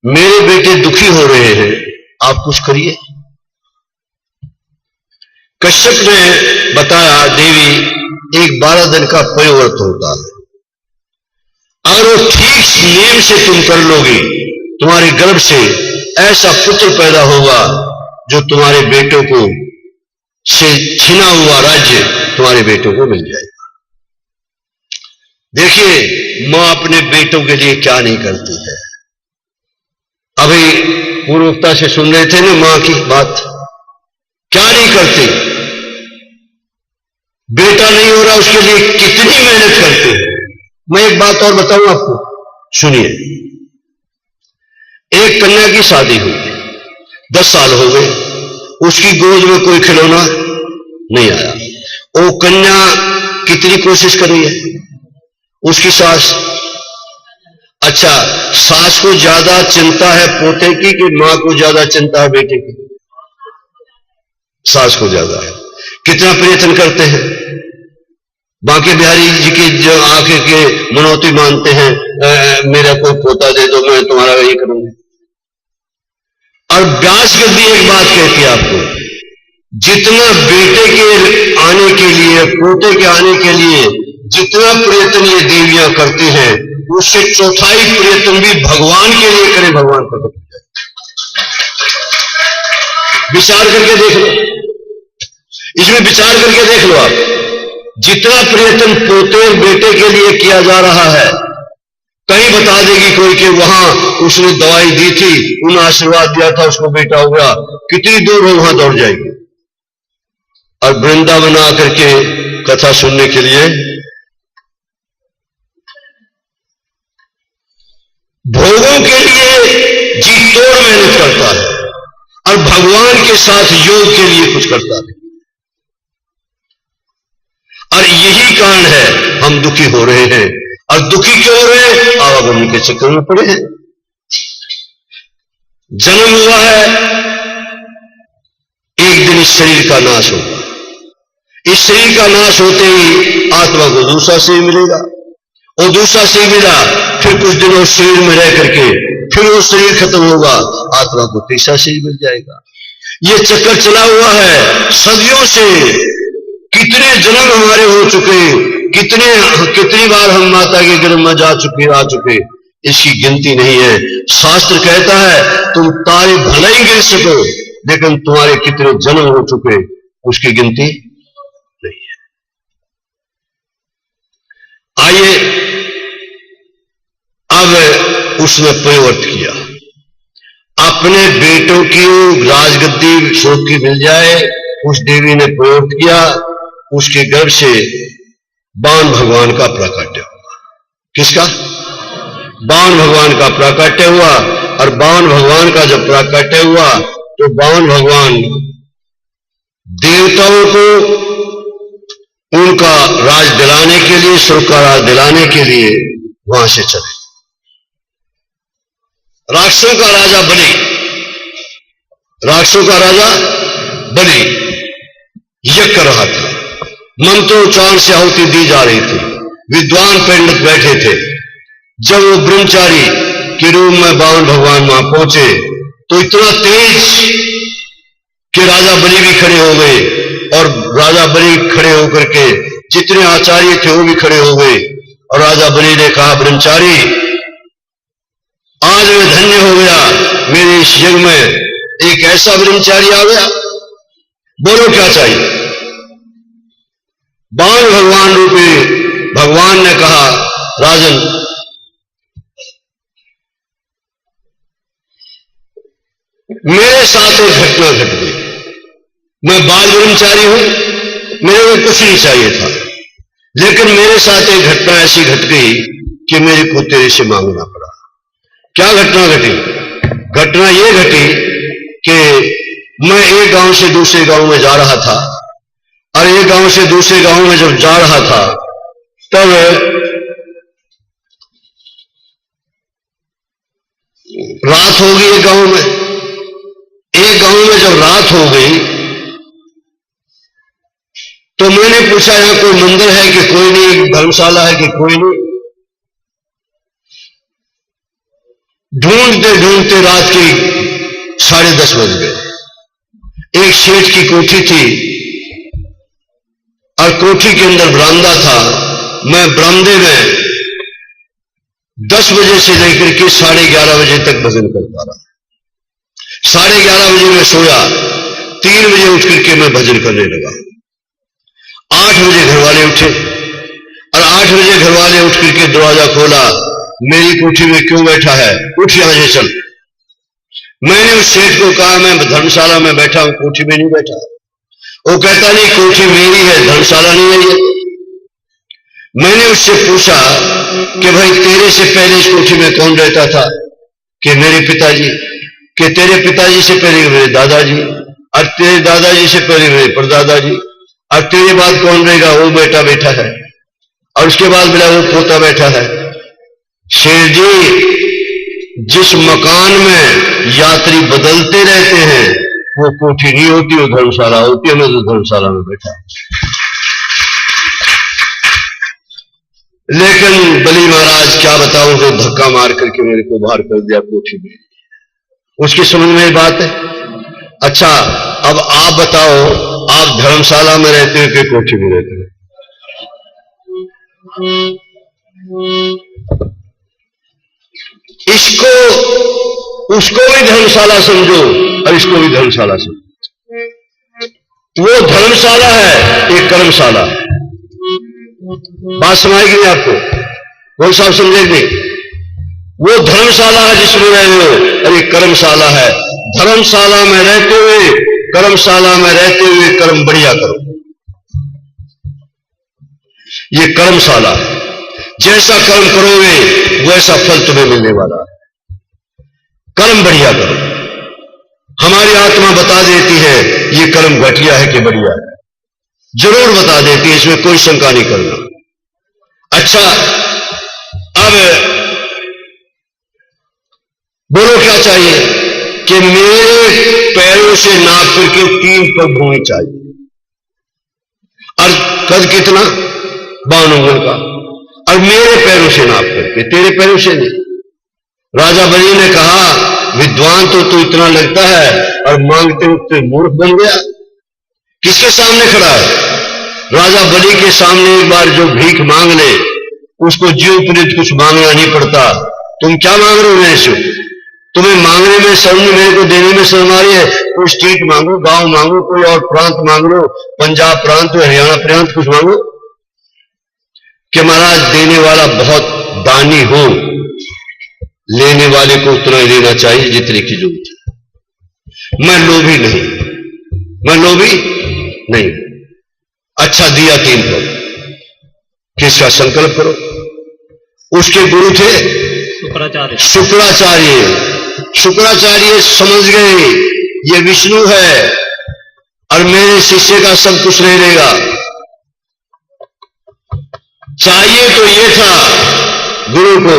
मेरे बेटे दुखी हो रहे हैं, आप कुछ करिए। कश्यप ने बताया, देवी एक 12 दिन का परिवर्त होता है, अगर वो ठीक नियम से तुम कर लोगे, तुम्हारे गर्भ से ऐसा पुत्र पैदा होगा जो तुम्हारे बेटों को से छीना हुआ राज्य तुम्हारे बेटों को मिल जाएगा। देखिए मां अपने बेटों के लिए क्या नहीं करती है। अभी पूर्वता से सुन रहे थे ना मां की बात, क्या नहीं करती। बेटा नहीं हो रहा उसके लिए कितनी मेहनत करते हैं। मैं एक बात और बताऊं आपको, सुनिए। एक कन्या की शादी हुई, 10 साल हो गए, उसकी गोद में कोई खिलौना नहीं आया। वो कन्या कितनी कोशिश कर रही है, उसकी सास। अच्छा, सास को ज्यादा चिंता है पोते की कि मां को ज्यादा चिंता है बेटे की? सास को ज्यादा है। कितना प्रयत्न करते हैं। बांके बिहारी जी की जो आके के मनौती मानते हैं, मेरा कोई पोता दे दो, मैं तुम्हारा ये करूंगी। और व्यास गद्दी एक बात कहती है आपको, जितना बेटे के आने के लिए, पोते के आने के लिए जितना प्रयत्न ये देवियां करती हैं, उससे चौथाई प्रयत्न भी भगवान के लिए करें, भगवान प्रकट हो जाए। विचार करके देख लो, इसमें विचार करके देख लो आप। जितना प्रयत्न पोते और बेटे के लिए किया जा रहा है, कहीं बता देगी कोई कि वहां उसने दवाई दी थी, उन्हें आशीर्वाद दिया था, उसको बेटा हो गया, कितनी दूर हो वहां दौड़ जाएगी। और वृंदावन आकर के कथा सुनने के लिए भोगों के लिए जी तोड़ मेहनत करता है और भगवान के साथ योग के लिए कुछ करता है। और यही कारण है हम दुखी हो रहे हैं। और दुखी क्यों हो रहे हैं? आवागमन के चक्कर में पड़े हैं। जन्म हुआ है, एक दिन इस शरीर का नाश होगा। इस शरीर का नाश होते ही आत्मा को दूसरा शरीर मिलेगा, और दूसरा शरीर मिला, फिर कुछ दिन उस शरीर में रह करके फिर वो शरीर खत्म होगा, आत्मा को तीसरा शरीर मिल जाएगा। ये चक्कर चला हुआ है सदियों से। कितने जन्म हमारे हो चुके, कितनी बार हम माता के गर्भ में जा चुके, आ चुके, इसकी गिनती नहीं है। शास्त्र कहता है तुम तारे भले ही गिन सको, लेकिन तुम्हारे कितने जन्म हो चुके उसकी गिनती नहीं है। आइए, अब उसने प्रवर्त किया, अपने बेटों की राजगद्दी शोक की मिल जाए, उस देवी ने प्रवर्त किया। उसके गर्भ से बाण भगवान का प्राकट्य हुआ। किसका? बाण भगवान का प्राकट्य हुआ। और बाण भगवान का जब प्राकट्य हुआ तो बाण भगवान देवताओं को उनका राज दिलाने के लिए, स्वर्ग का राज दिलाने के लिए वहां से चले। राक्षसों का राजा बलि, राक्षसों का राजा बलि यज्ञ कर रहा था। मंत्रोच्चारण से आहुति दी जा रही थी, विद्वान पंडित बैठे थे। जब वो ब्रह्मचारी के रूप में बाण भगवान वहां पहुंचे तो इतना तेज कि राजा बलि भी खड़े हो गए, और राजा बलि खड़े होकर के जितने आचार्य थे वो भी खड़े हो गए। और राजा बलि ने कहा, ब्रह्मचारी आज मैं धन्य हो गया, मेरे इस यज्ञ में एक ऐसा ब्रह्मचारी आ गया, बोलो क्या चाहिए? बाण भगवान रूपी भगवान ने कहा, राजन मेरे साथ एक घटना घट गई। मैं बाल ब्रह्मचारी हूं, मेरे को कुछ नहीं चाहिए था, लेकिन मेरे साथ एक घटना ऐसी घट गई कि मेरे को तेरे से मांगना पड़ा। क्या घटना घटी? घटना यह घटी कि मैं एक गांव से दूसरे गांव में जा रहा था, और एक गांव से दूसरे गांव में जब जा रहा था तब रात हो गई। एक गांव में जब रात हो गई तो मैंने पूछा, यहां कोई मंदिर है कि कोई नहीं, धर्मशाला है कि कोई नहीं? ढूंढ ढूंढते ढूंढते रात की 10:30 बज गए। एक सेठ की कोठी थी और कोठी के अंदर बरामदा था। मैं बरामदे में 10 बजे से लेकर के 11:30 बजे तक भजन करता रहा। 11:30 बजे मैं सोया, 3 बजे उठ करके मैं भजन करने लगा। 8 बजे घरवाले उठे और 8 बजे घरवाले उठ करके दरवाजा खोला, मेरी कोठी में क्यों बैठा है, उठ यहां से चल। मैंने उस सेठ को कहा मैं धर्मशाला में बैठा हूं, कोठी में नहीं बैठा। वो कहता नहीं कोठी मेरी है, धर्मशाला नहीं है ये। मैंने उससे पूछा कि भाई तेरे से पहले इस कोठी में कौन रहता था? कि मेरे पिताजी। कि तेरे पिताजी से पहले मेरे दादाजी, और तेरे दादाजी से पहले मेरे परदादाजी, और तेरे बाद कौन रहेगा? वो बेटा बैठा है, और उसके बाद मेरा वो पोता बैठा है। शेर जी, जिस मकान में यात्री बदलते रहते हैं वो कोठी नहीं होती, वो धर्मशाला होती है। मैं तो धर्मशाला में बैठा। लेकिन बली महाराज क्या बताऊं, तो धक्का मार करके मेरे को बाहर कर दिया कोठी में। उसकी समझ में बात है। अच्छा, अब आप बताओ, आप धर्मशाला में रहते हो कि कोठी में रहते हो? इसको उसको भी धर्मशाला समझो और इसको भी धर्मशाला समझो। वो धर्मशाला है, एक कर्मशाला। बात समझाएगी नहीं आपको? कौन साहब समझेंगे? वो धर्मशाला है जिसमें रह रहे हो, और एक कर्मशाला है। धर्मशाला में रहते हुए, कर्मशाला में रहते हुए कर्म बढ़िया करो। ये कर्मशाला है। जैसा कर्म करोगे वैसा फल तुम्हें मिलने वाला है। कर्म बढ़िया करो। हमारी आत्मा बता देती है ये कर्म घटिया है कि बढ़िया है, जरूर बता देती है, इसमें कोई शंका नहीं करना। अच्छा, अब बोलो क्या चाहिए? कि मेरे पैरों से नाप करके 3 पग भूमि चाहिए, और कद कितना? 52 अंगुल का, और मेरे पैरों से नाप करके, तेरे पैरों से नहीं। राजा बलि ने कहा विद्वान तो तू इतना लगता है और मांगते वक्त मूर्ख बन गया। किसके सामने खड़ा है? राजा बलि के सामने एक बार जो भीख मांग ले उसको जीवोपरीत कुछ मांगना नहीं पड़ता। तुम क्या मांग रहे हो मेरे से? तुम्हें मांगने में शर्म, मेरे को देने में शर्म आ रही है? कोई स्टेट मांगो, गांव मांगो, कोई और प्रांत मांग लो, पंजाब प्रांत, हरियाणा प्रांत, कुछ मांगो। कि महाराज देने वाला बहुत दानी हो, लेने वाले को उतना ही देना चाहिए जितने की जरूरत है। मैं लोभी नहीं, मैं लोभी नहीं। अच्छा, दिया 3 पग, किसका संकल्प करो। उसके गुरु थे शुक्राचार्य। शुक्राचार्य समझ गए ये विष्णु है और मेरे शिष्य का सब कुछ ले लेगा। चाहिए तो ये था गुरु को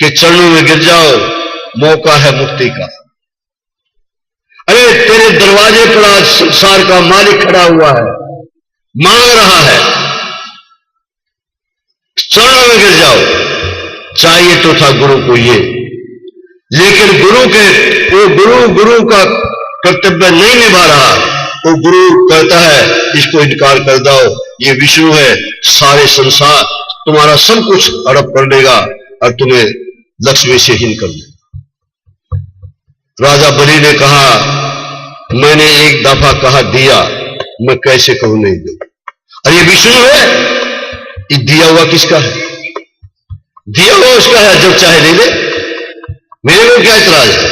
कि चरणों में गिर जाओ, मौका है मुक्ति का। अरे तेरे दरवाजे पर आज संसार का मालिक खड़ा हुआ है, मांग रहा है, चरणों में गिर जाओ। चाहिए तो था गुरु को ये, लेकिन गुरु का कर्तव्य नहीं निभा रहा। वो गुरु कहता है इसको इनकार कर दो, ये विष्णु है, सारे संसार तुम्हारा सब कुछ हड़प कर देगा और तुम्हें लक्ष्मी से हीन कर देगा। राजा बलि ने कहा मैंने एक दफा कहा दिया, मैं कैसे कहूं नहीं दूं? अरे ये विष्णु है, ये दिया हुआ किसका है? दिया हुआ उसका है, जब चाहे ले ले, मेरे को क्या इतराज है?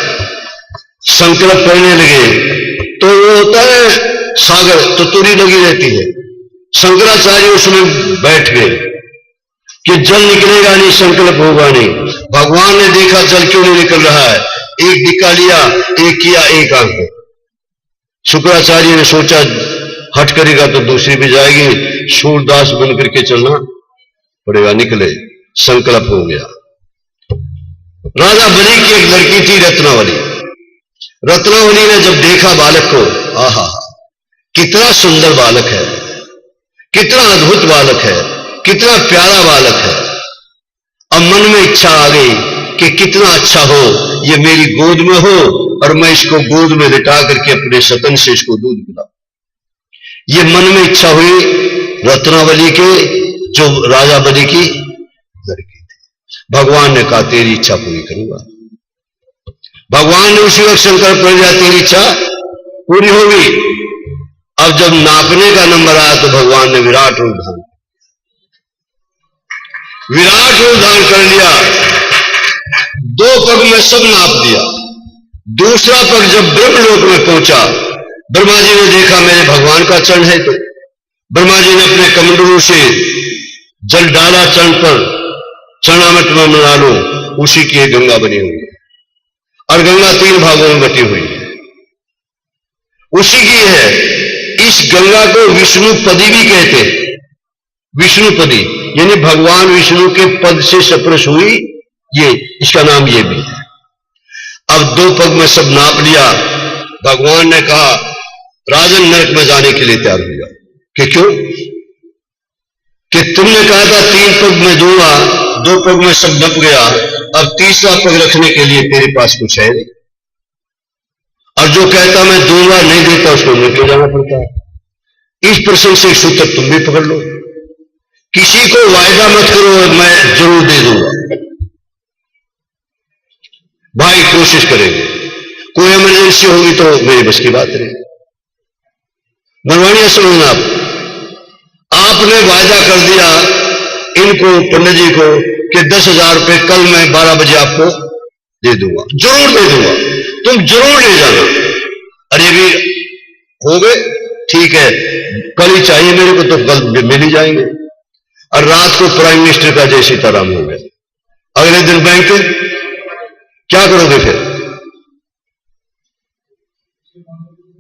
संकल्प करने लगे तो वो होता है सागर, तो तुरी लगी रहती है। शंकराचार्य उसमें बैठ गए कि जल निकलेगा नहीं, संकल्प होगा नहीं। भगवान ने देखा जल क्यों नहीं निकल रहा है, एक डिक्का लिया, एक किया, एक आंख। शुक्राचार्य ने सोचा हट करेगा तो दूसरी भी जाएगी, सूरदास बन करके चलना पड़ेगा। निकले, संकल्प हो गया। राजा बलि की एक लड़की थी रत्नावली। रत्नावली ने जब देखा बालक को, आहा कितना सुंदर बालक है, कितना अद्भुत बालक है, कितना प्यारा बालक है। अब मन में इच्छा आ गई कि कितना अच्छा हो ये मेरी गोद में हो और मैं इसको गोद में लिटा करके अपने सतन से इसको दूध पिलाऊं। ये मन में इच्छा हुई रत्नावली के, जो राजा बलि की लड़की थी। भगवान ने कहा तेरी इच्छा पूरी करूंगा। भगवान ने उसी वक्त संकल्प कर दिया तेरी इच्छा पूरी होगी। अब जब नापने का नंबर आया तो भगवान ने विराट रूप धारण कर लिया। 2 पग में सब नाप दिया। दूसरा पग जब ब्रह्मलोक में पहुंचा, ब्रह्मा जी ने देखा मेरे भगवान का चरण है, तो ब्रह्मा जी ने अपने कमंडलों से जल डाला चरण पर, चरणामृत में मिला लो, उसी की एक गंगा बनी हुई है। और गंगा 3 भागों में बटी हुई है, उसी की है। इस गंगा को विष्णुपदी भी कहते हैं। विष्णुपदी यानी भगवान विष्णु के पद से सप्रश हुई, ये इसका नाम ये भी है। अब 2 पग में सब नाप लिया। भगवान ने कहा राजन नरक में जाने के लिए तैयार हुआ। कि क्यों? कि तुमने कहा था 3 पग में दूंगा, 2 पग में सब नप गया, अब तीसरा पग रखने के लिए तेरे पास कुछ है नहीं। और जो कहता मैं दूंगा नहीं देता उसको निकल जाना पड़ता है। इस प्रसंग से सूत्र तुम भी पकड़ लो। किसी को वायदा मत करो मैं जरूर दे दूंगा। भाई कोशिश करेंगे, कोई इमरजेंसी होगी तो मेरी बस की बात नहीं। बनवानिया समझना, आपने वायदा कर दिया इनको, पंडित जी को, कि 10,000 रुपए कल मैं 12 बजे आपको दे दूंगा, जरूर दे दूंगा, तुम जरूर ले जाना। अरे भी हो गए, ठीक है, कल ही चाहिए मेरे को, तो कल मिल ही जाएंगे। और रात को प्राइम मिनिस्टर का जय सीताराम हो गया। अगले दिन बैंक, क्या करोगे फिर?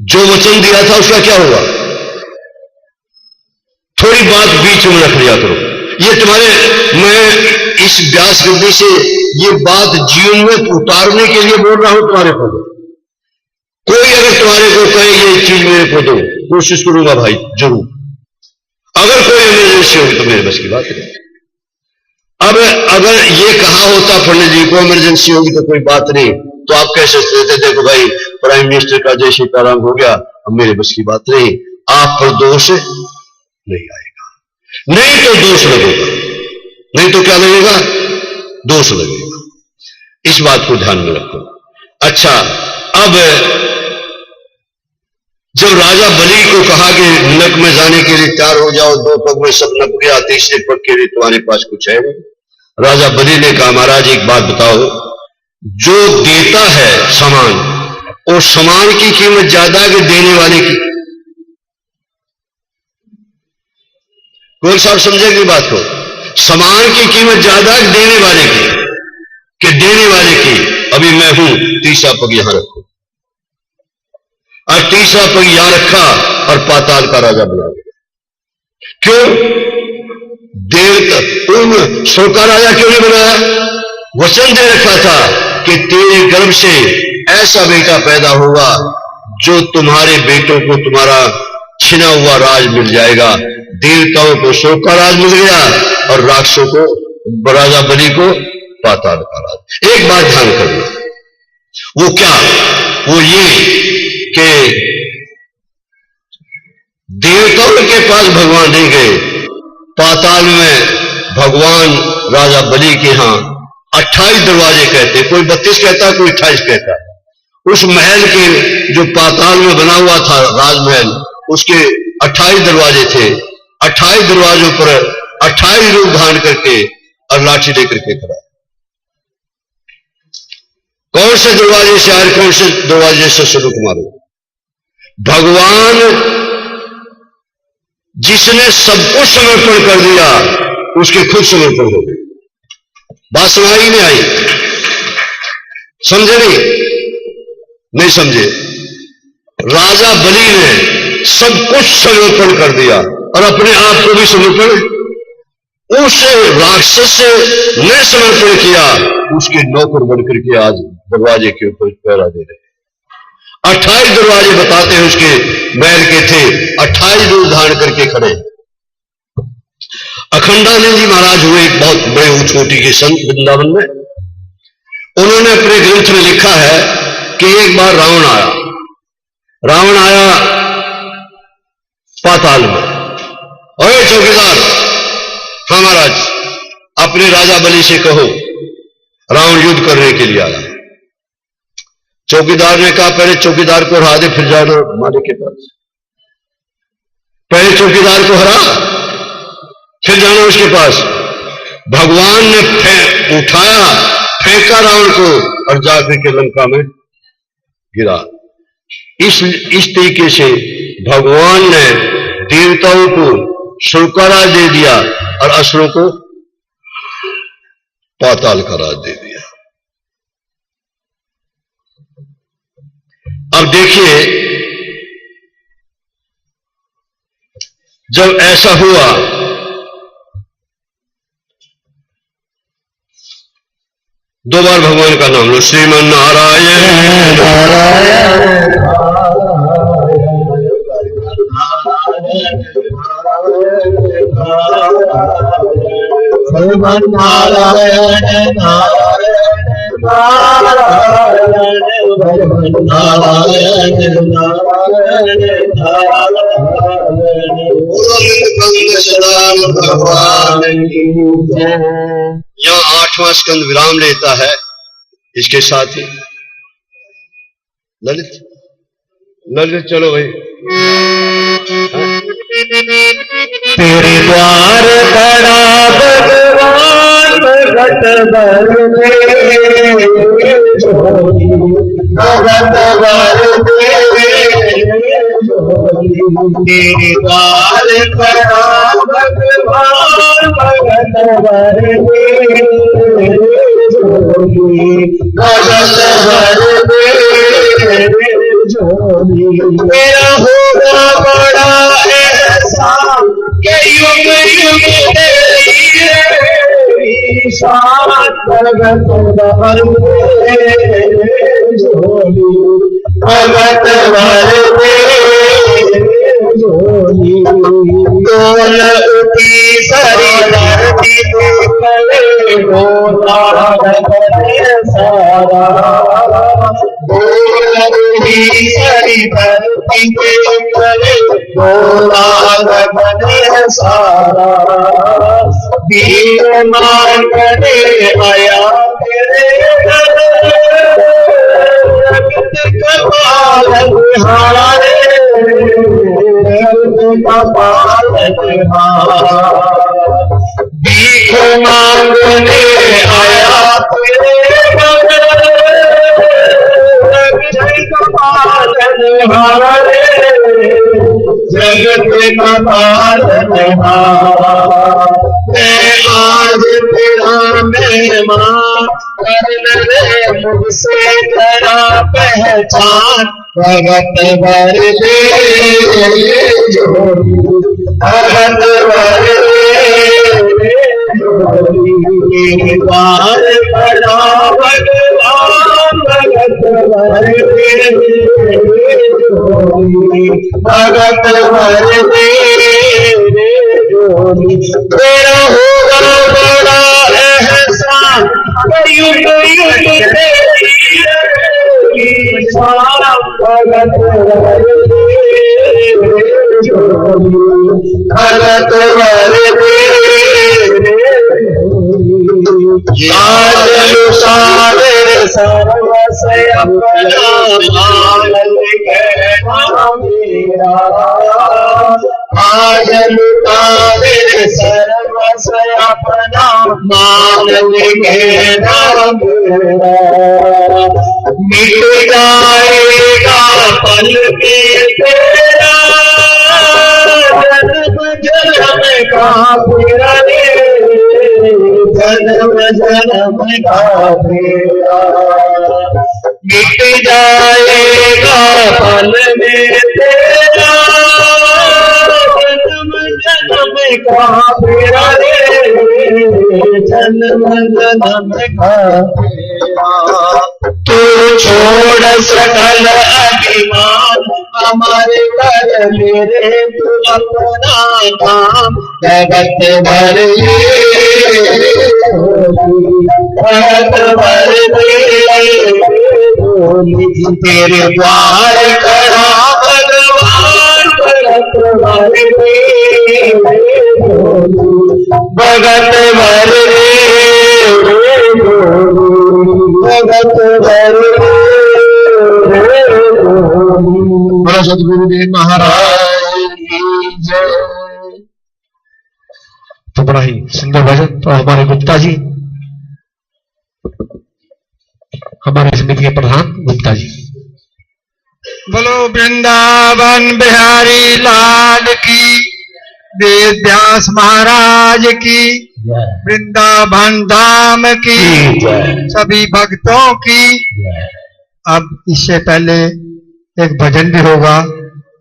जो वचन दिया था उसका क्या हुआ? थोड़ी बात बीच में रख लिया करो। ये तुम्हारे, मैं इस व्यास गद्दी से ये बात जीवन में उतारने के लिए बोल रहा हूं तुम्हारे को। कोई अगर तुम्हारे को कहे ये चीज मेरे को दो, कोशिश करूंगा भाई जरूर। अगर कोई इमरजेंसी होगी तो मेरे बस की बात नहीं। अब अगर ये कहा होता पंडित जी को इमरजेंसी होगी तो कोई बात नहीं, तो आप कैसे कहते देखो भाई प्राइम मिनिस्टर का जय सीताराम हो गया, अब मेरे बस की बात नहीं, आप पर दोष नहीं आएगा। नहीं तो दोष लगेगा, नहीं तो क्या लगेगा? दोष लगेगा। इस बात को ध्यान में रखो। अच्छा, अब जब राजा बलि को कहा कि नरक में जाने के लिए तैयार हो जाओ, 2 पग में सब नप गया, तीसरे पग के लिए तुम्हारे पास कुछ है नहीं। राजा बलि ने कहा महाराज एक बात बताओ, जो देता है सामान, और सामान की कीमत ज्यादा है कि देने वाले की? कौन साहब समझेगी बात को? सामान की कीमत ज्यादा है देने वाले की? कि देने वाले की? अभी मैं हूं, तीसरा पग यहां रखो। और तीसरा पग यहां रखा और पाताल का राजा बना गया। क्यों? देवता सो का राजा क्यों नहीं बनाया? वचन दे रखा था कि तेरे गर्भ से ऐसा बेटा पैदा होगा जो तुम्हारे बेटों को तुम्हारा छिना हुआ राज मिल जाएगा। देवताओं को शोक का राज मिल गया और राक्षसों को, राजा बलि को पाताल का राज। एक बात ध्यान करना, वो क्या? वो ये कि देवताओं के पास भगवान नहीं गए, पाताल में भगवान राजा बलि के यहां 28 दरवाजे कहते, कोई 32 कहता है, कोई 28 कहता है। उस महल के जो पाताल में बना हुआ था राजमहल, उसके 28 दरवाजे थे। 28 दरवाजों पर 28 रूप धारण करके और लाठी लेकर के खड़ा। कौन से दरवाजे से आए, कौन से दरवाजे से शुरू मारो? भगवान जिसने सब कुछ समर्पण कर दिया उसके खुद समर्पण हो गए। बात समझ ही नहीं आई? समझे नहीं समझे? राजा बलि ने सब कुछ समर्पण कर दिया और अपने आप को भी समर्पण, उस राक्षस से न समर्पण किया, उसके नौकर बनकर के आज दरवाजे के ऊपर पहरा दे रहे। 28 दरवाजे बताते हैं उसके महल के थे, 28 रूप धारण करके खड़े। अखंडानंद जी महाराज हुए एक बहुत बड़े ऊंच कोटि के संत वृंदावन में। उन्होंने अपने ग्रंथ में लिखा है कि एक बार रावण आया पाताल में। ओए चौकीदार, हाँ महाराज, अपने राजा बलि से कहो रावण युद्ध करने के लिए आया। चौकीदार ने कहा पहले चौकीदार को हरा दे फिर जाना मालिक के पास। पहले चौकीदार को हरा फिर जाना उसके पास। भगवान ने उठाया, फेंका रावण को और जाकर के लंका में गिरा। इस तरीके से भगवान ने देवताओं को स्वर्गराज दे दिया और असुरों को पाताल का राज दे दिया। अब देखिए, जब ऐसा हुआ दो बार भगवान का नाम लो, श्रीमन नारायण नारायण श्रीमन नारायण यहाँ 8वां स्कंद विराम लेता है। इसके साथ ही ललित चलो भाई। तेरे द्वार बड़ा भगवान भगत बर तेरे द्वार बड़ा भगवान भगत बर मेरा होगा बड़ा एहसान के युग युग तेरी शान भगत बर भगत बर डोल उठी सारी धरती पे बोला सारा डोल उठी सारी धरती पे बोला सारा वीर मांगने आया तेरे कपाल हारे भीख मांगने आया तेरे कपाल हारे जगत कपाल मैं आज तेरा मेहमान करने दे मुझसे तेरा पहचान भगत बर भगत बर बार बड़ा भगवान भगत बर भगत बर तेरा होगा बड़ा एहसान युग युग भगत भगत सर्वस सर्वस अपना मान के नाम मिट जाएगा पल के तेरा जन्म जन्म का तेरा जन्म जन्म का तेरा मिट जाएगा पल में तेरा जन्म जन्म का तेरा जन्म जन्म का तेरा तू छोड़ सकल अभिमान हमारे कर मेरे तू अपना काम जगत भर जगत भर तेरे द्वार करा भगवान भगत भर भगत भर भगत भर बोलो सतगुरुदेव महाराज की जय। तो बड़ा ही सुंदर भजन। तो हमारे गुप्ता जी, हमारे समिति के प्रधान गुप्ता जी। बोलो वृंदावन बिहारी लाल की, वेद व्यास महाराज की, वृंदावन धाम की, सभी भक्तों की। अब इससे पहले एक भजन भी होगा।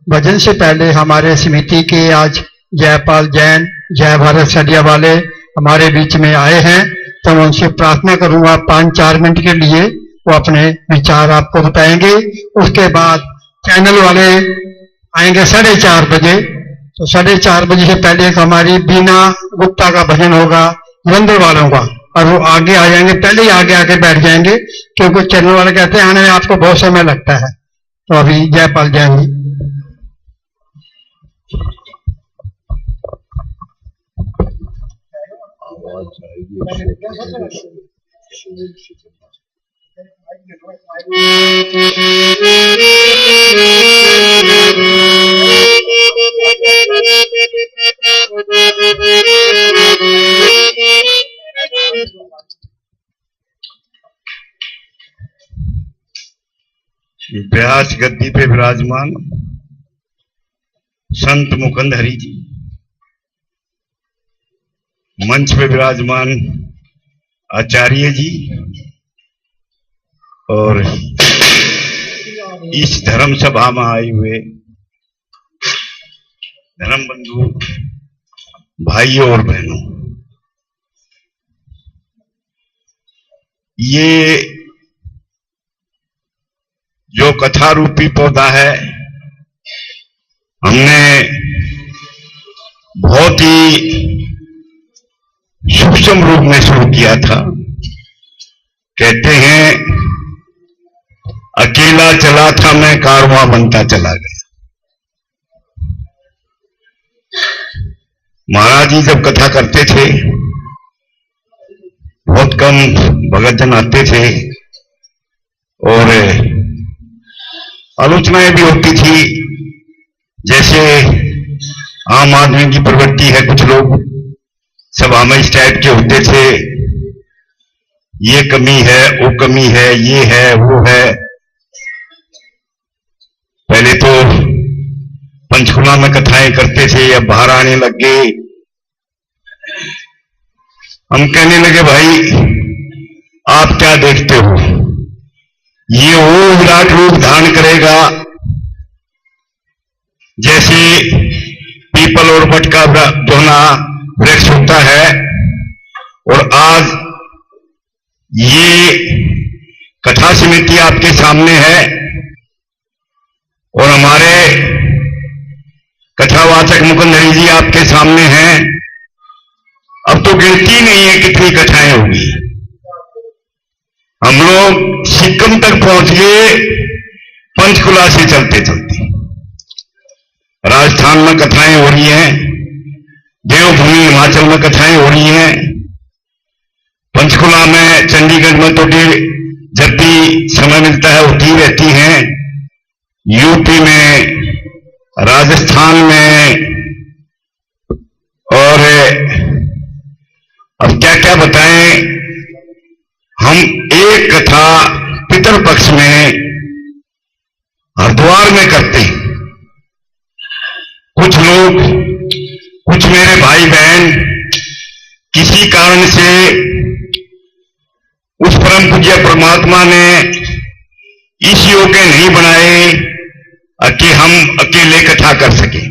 भजन से पहले हमारे समिति के आज जयपाल जैन, जय भारत सरिया वाले हमारे बीच में आए हैं, तो मैं उनसे प्रार्थना करूंगा 5-4 मिनट के लिए वो अपने विचार आपको बताएंगे। उसके बाद चैनल वाले आएंगे 4:30 बजे। तो 4:30 बजे से पहले एक हमारी बीना गुप्ता का भजन होगा जलंधर वालों का, और वो आगे आ जाएंगे, पहले ही आगे आके बैठ जाएंगे, क्योंकि चैनल वाले कहते हैं आने में आपको बहुत समय लगता है। तो अभी जयपाल जैन जी। व्यास गद्दी पे विराजमान संत मुकुंद हरि जी, मंच पे विराजमान आचार्य जी, और इस धर्म सभा में आए हुए धर्म बंधु भाइयों और बहनों, ये जो कथा रूपी पौधा है हमने बहुत ही सूक्ष्म रूप में शुरू किया था। कहते हैं अकेला चला था मैं, कारवां बनता चला गया। महाराज जी जब कथा करते थे बहुत कम भगत जन आते थे और आलोचनाएं भी होती थी। जैसे आम आदमी की प्रवृत्ति है, कुछ लोग सभा में इस टाइप के होते थे, ये कमी है, वो कमी है, ये है, वो है। पहले तो पंचकुला में कथाएं करते थे, अब बाहर आने लग गए। हम कहने लगे भाई आप क्या देखते हो, ये वो विराट रूप धारण करेगा जैसे पीपल और बट का जो ना वृक्ष होता है। और आज ये कथा समिति आपके सामने है और हमारे कथावाचक मुकुंद हरि जी आपके सामने हैं। अब तो गिनती नहीं है कितनी कथाएं होगी। हम लोग सिक्किम तक पहुंच गए पंचकुला से चलते चलते। राजस्थान में कथाएं हो रही हैं, देवभूमि हिमाचल में कथाएं हो रही हैं, पंचकुला में, चंडीगढ़ में तो जब भी समय मिलता है होती रहती हैं, यूपी में, राजस्थान में, और अब क्या क्या बताएं। हम एक कथा पितृपक्ष में हरिद्वार में करते हैं। कुछ लोग, कुछ मेरे भाई बहन किसी कारण से उस परम पूज्य परमात्मा ने इस योग्य नहीं बनाए कि हम अकेले कथा कर सके।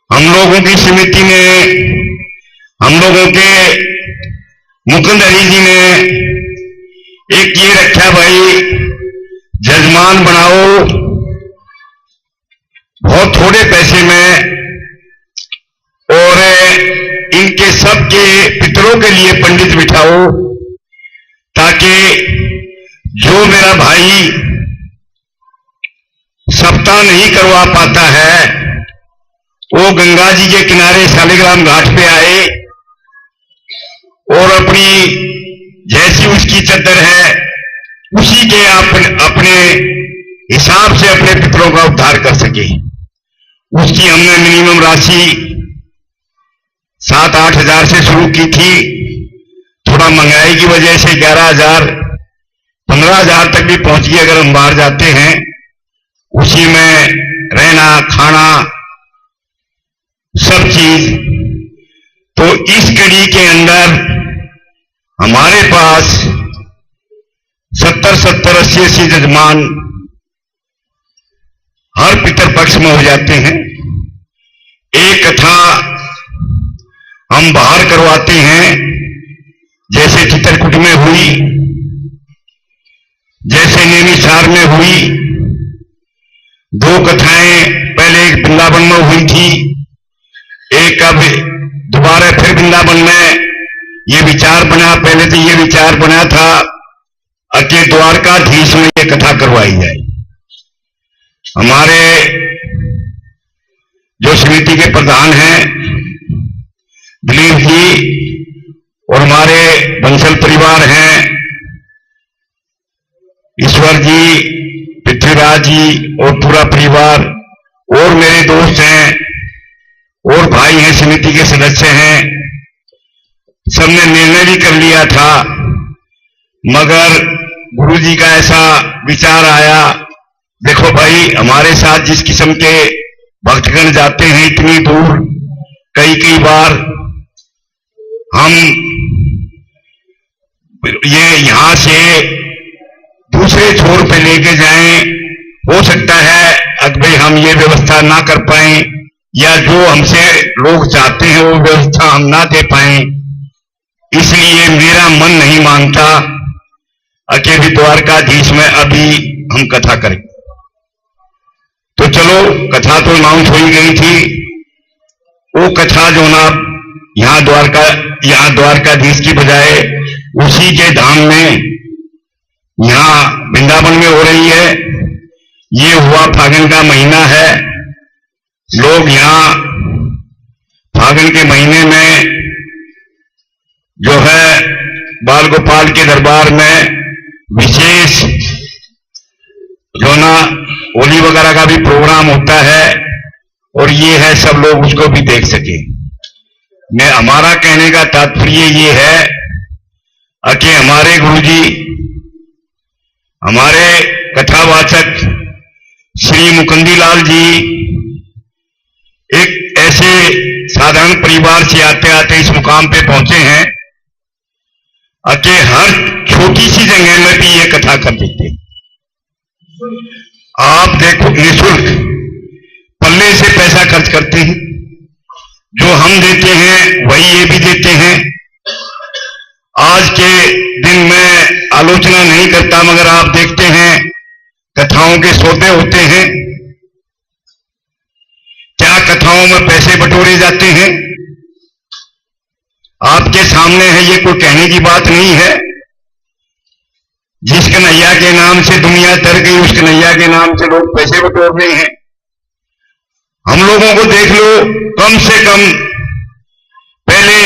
हम लोगों की समिति ने, हम लोगों के मुकुंद हरि जी ने एक ये रखा भाई, जजमान बनाओ बारे में और इनके सबके पितरों के लिए पंडित बिठाओ, ताकि जो मेरा भाई सप्ताह नहीं करवा पाता है वो गंगा जी के किनारे शालिग्राम घाट पे आए और अपनी जैसी उसकी चद्दर है उसी के अपने हिसाब से अपने पितरों का उद्धार कर सके। उसकी हमने मिनिमम राशि 7-8 हजार से शुरू की थी। थोड़ा महंगाई की वजह से 11,000 15,000 तक भी पहुंच गई अगर हम बाहर जाते हैं। उसी में रहना खाना सब चीज। तो इस कड़ी के अंदर हमारे पास 70 80 जजमान हर पितर पक्ष में हो जाते हैं। एक कथा हम बाहर करवाते हैं, जैसे चित्रकूट में हुई, जैसे नैमिषारण्य में हुई। 2 कथाएं पहले एक वृंदावन में हुई थी, एक अब दोबारा फिर वृंदावन में ये विचार बना। पहले तो ये विचार बना था कि द्वारकाधीश में ये कथा करवाई जाए। हमारे जो समिति के प्रधान हैं दिलीप जी और हमारे बंसल परिवार हैं ईश्वर जी, पृथ्वीराज जी और पूरा परिवार और मेरे दोस्त हैं और भाई हैं, समिति के सदस्य हैं, सबने निर्णय भी कर लिया था। मगर गुरु जी का ऐसा विचार आया, देखो भाई हमारे साथ जिस किस्म के भक्तगण जाते हैं इतनी दूर, कई बार हम ये यहां से दूसरे छोर पे लेके जाएं, हो सकता है अगर भाई हम ये व्यवस्था ना कर पाए या जो हमसे लोग चाहते हैं वो व्यवस्था हम ना दे पाए। इसलिए मेरा मन नहीं मानता कि द्वारकाधीश में अभी हम कथा करें। तो चलो कथा तो अनाउंस हो ही गई थी। वो कथा जो ना यहाँ द्वारकाधीश की बजाय उसी के धाम में यहाँ वृंदावन में हो रही है। ये हुआ फागुन का महीना है। लोग यहाँ फागुन के महीने में जो है बाल गोपाल के दरबार में विशेष जो ना होली वगैरह का भी प्रोग्राम होता है और ये है सब लोग उसको भी देख सके। मैं हमारा कहने का तात्पर्य ये है कि हमारे गुरुजी, हमारे कथावाचक श्री मुकुंदी लाल जी एक ऐसे साधारण परिवार से आते आते इस मुकाम पे पहुंचे हैं कि हर छोटी सी जगह में भी ये कथा कर देते। आप देखो निःशुल्क पल्ले से पैसा खर्च करते हैं, जो हम देते हैं वही ये भी देते हैं। आज के दिन में आलोचना नहीं करता, मगर आप देखते हैं कथाओं के सौदे होते हैं, क्या कथाओं में पैसे बटोरे जाते हैं। आपके सामने है, ये कोई कहने की बात नहीं है। जिस कन्हैया के नाम से दुनिया तर गई उस कन्हैया के नाम से लोग पैसे बटोर रहे हैं। हम लोगों को देख लो, कम से कम पहले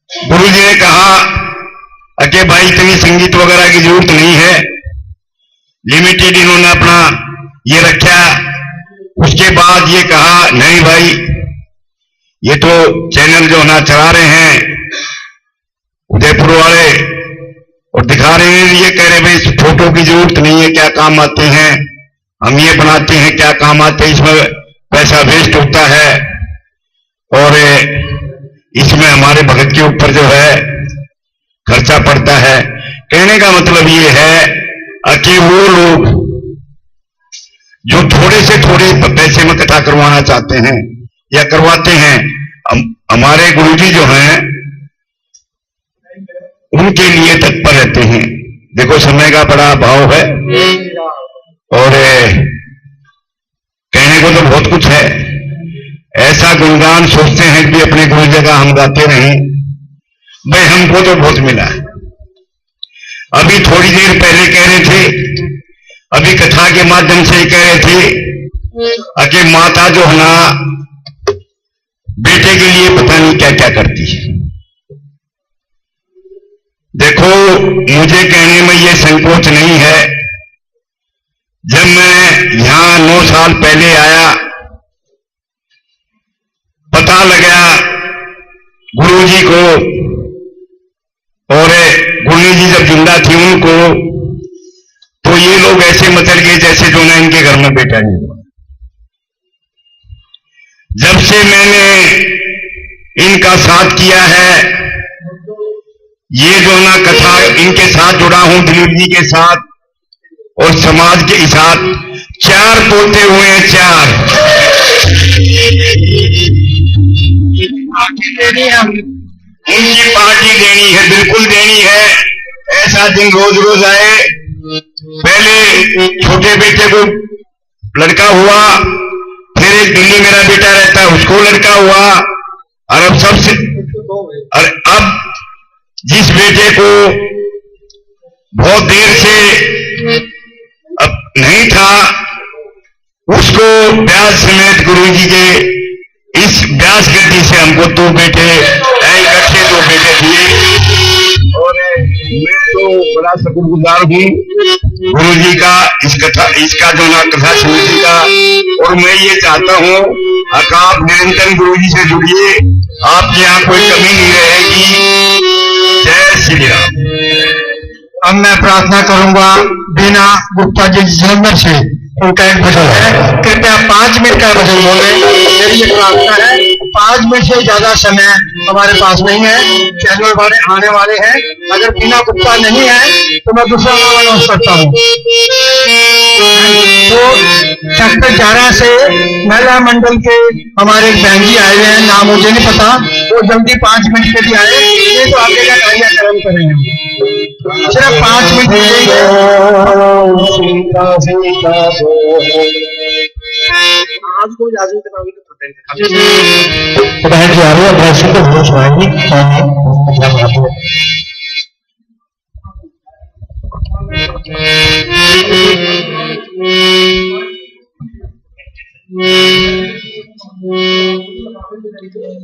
गुरु जी ने कहा कि भाई इतनी संगीत वगैरह की जरूरत नहीं है, लिमिटेड इन्होंने अपना ये रखा। उसके बाद ये कहा नहीं भाई ये तो चैनल जो ना चला रहे हैं उदयपुर वाले और दिखा रहे हैं, ये कह रहे भाई इस फोटो की जरूरत नहीं है, क्या काम आते हैं, हम ये बनाते हैं क्या काम आते हैं, इसमें पैसा वेस्ट होता है और इसमें हमारे भगत के ऊपर जो है खर्चा पड़ता है। कहने का मतलब ये है कि वो लोग जो थोड़े से थोड़े पैसे में कथा करवाना चाहते हैं या करवाते हैं, हमारे गुरुजी जो हैं उनके लिए तत्पर रहते हैं। देखो समय का बड़ा अभाव है और बहुत कुछ है, ऐसा गुणगान सोचते हैं कि अपने गुरु जगह हम गाते रहें। भाई हमको तो बहुत मिला है। अभी थोड़ी देर पहले कह रहे थे, अभी कथा के माध्यम से कह रहे थे कि माता जो है ना बेटे के लिए पता नहीं क्या क्या करती है। देखो, मुझे कहने में ये संकोच नहीं है। जब मैं यहां 9 साल पहले आया, पता लगा गुरुजी को, और गुरुजी जी जब जिंदा थी उनको, तो ये लोग ऐसे मचल गए जैसे जो ना इनके घर में बेटा नहीं हुआ। जब से मैंने इनका साथ किया है, ये जो ना कथा इनके साथ जुड़ा हूं, दिलीप जी के साथ और समाज के साथ, 4 पोते हुए हैं, 4। उनकी पार्टी देनी है, बिल्कुल देनी है। ऐसा दिन रोज रोज आए। पहले छोटे बेटे को लड़का हुआ, फिर एक दिल्ली मेरा बेटा रहता है, उसको लड़का हुआ, और अब सबसे, और अब जिस बेटे को बहुत देर से अब नहीं था, उसको व्यास समेत गुरुजी के इस व्यास गद्दी से हमको 2 बेटे, इकट्ठे 2 बेटे दिए। और मैं तो बड़ा शुक्रगुजार हूँ गुरुजी का, इसका जो ना कथा समिति का। और मैं ये चाहता हूँ कि आप निरंतर गुरुजी से जुड़िए, आपके यहाँ कोई कमी नहीं रहेगी। जय श्री राम। अब मैं प्रार्थना करूंगा बीना गुप्ता जी जलंधर से, उनका एक भजन है, कृपया 5 मिनट का भजन बोले। मेरी ये प्रार्थना है, 5 मिनट से ज्यादा समय हमारे पास नहीं है, चैनल वाले आने वाले हैं। अगर बीना गुप्ता नहीं है तो मैं दूसरा नाम अनाउंस करता हूँ। तो सेक्टर 11 से महिला मंडल के हमारे एक बहन जी आए हुए हैं, नाम मुझे नहीं पता, वो जल्दी 5 मिनट के लिए आए, ये तो आगे का कार्यक्रम करेंगे। सिर्फ 5 मिनट आज को आजू के नाम तो बहन जी आ रही है, बहुत सुंदर होश आएगी।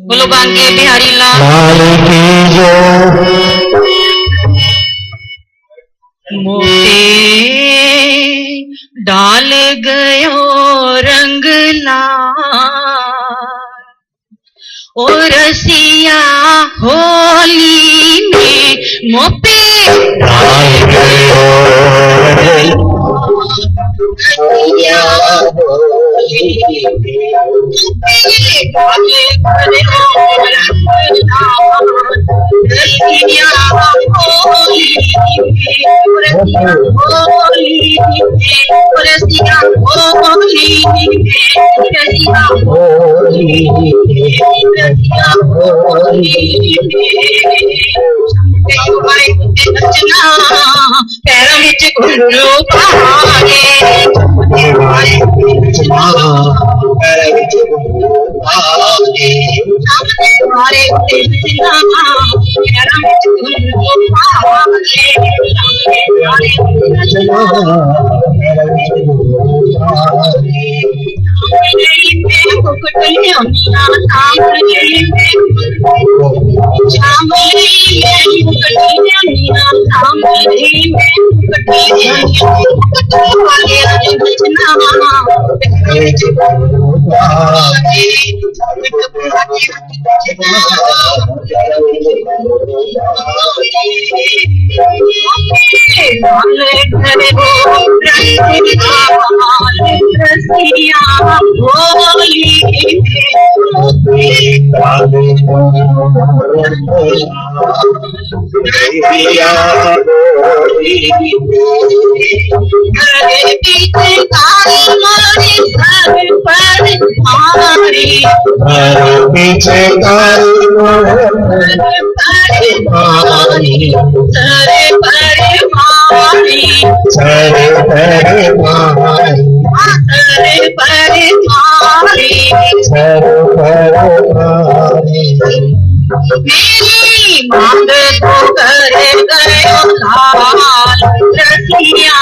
बोलो बांके बिहारी लाल की जय। मोटे डाल गयो रंग लाल, ओ रसिया होली में मोपे डाल गयो पैरों विच घुंघरू पाके पीछे सारे मेरी मांग को कर गयो लाल रसिया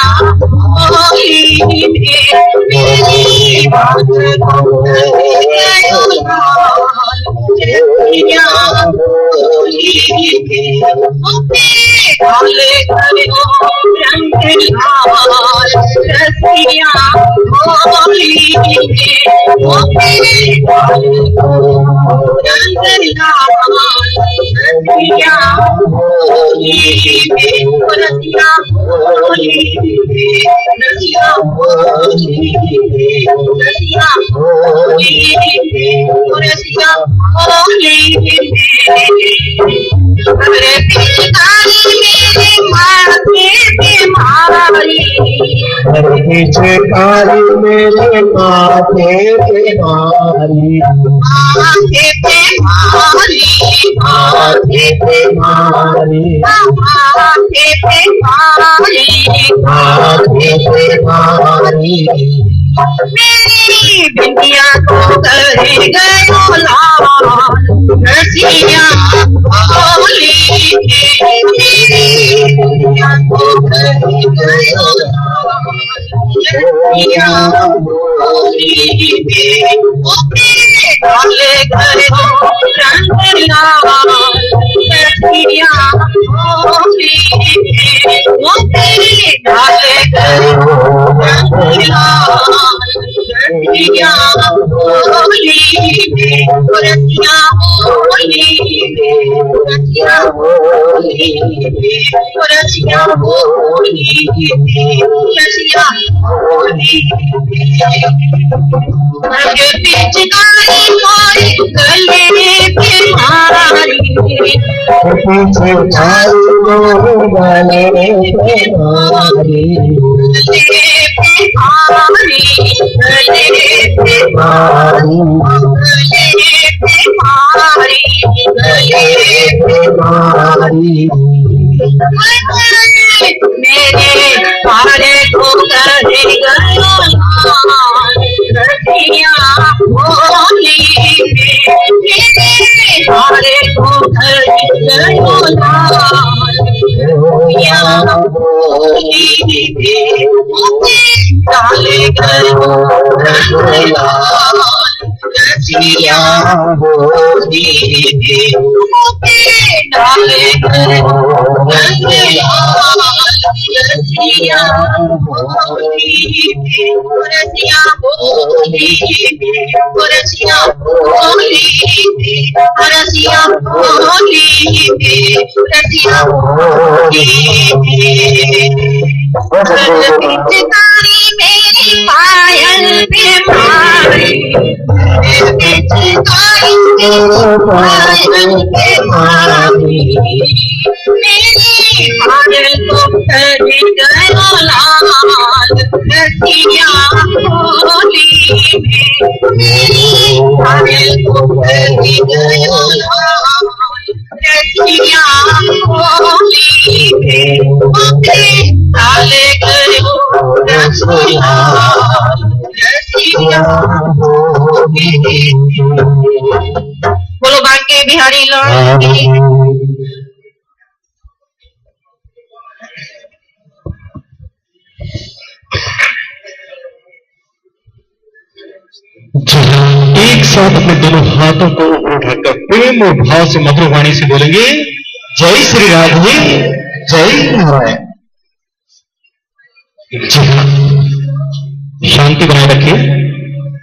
होली में, मेरी मांग को कर गयो लाल रसिया होली में, डाले गयो रंग लाल रसिया होली में, रसिया होली में, रसिया होली में, रसिया होली में, रसिया होली में, रसिया होली में। अरे पिचकारी मेरे माथे पे मारी, पिचकारी मेरे माथे पे मारी, माथे पे मारी, माथे पे मारी, माथे पे मारी, माथे पे मारी। मेरी बिटिया को कर गयो लाल रसिया होली में, मेरी बिटिया को कर गयो लाल रसिया होली में, डाले गयो रंग लाल रसिया होली में, डाले गयो रंग लाल रसिया होली में, रसिया होली में, रसिया होली में, रसिया होली में, रसिया होली में। अरे पिचकारी मोरी गले पे मारी, पिचकारी मोरे गले पे मारी, गले पे मारी, गले पे मारी, गले पे मारी, मारी। मेरे पारे को कर गयो लाल रसिया होली में, मेरे पारे को कर गयो लाल रसिया होली में, डाले गयो रंग लाल रसिया होली में, डाले गयो रंग लाल रसिया होली में, रसिया होली में, रसिया होली में, रसिया होली में, रसिया होली में। पिचकारी मेरी पायल पे मारी, पिचकारी मेरी पायल पे मारी, मेरी पायल को कर गयो लाल रसिया होली में, मेरी पायल को कर गयो लाल रसिया होली में, डाले गयो रसिया रसिया होली में। बोलो बांके बिहारी लाल की। एक साथ अपने दोनों हाथों को उठाकर प्रेम और भाव से मधुर वाणी से बोलेंगे, जय श्री राधे, जय नारायण। शांति बनाए रखिए।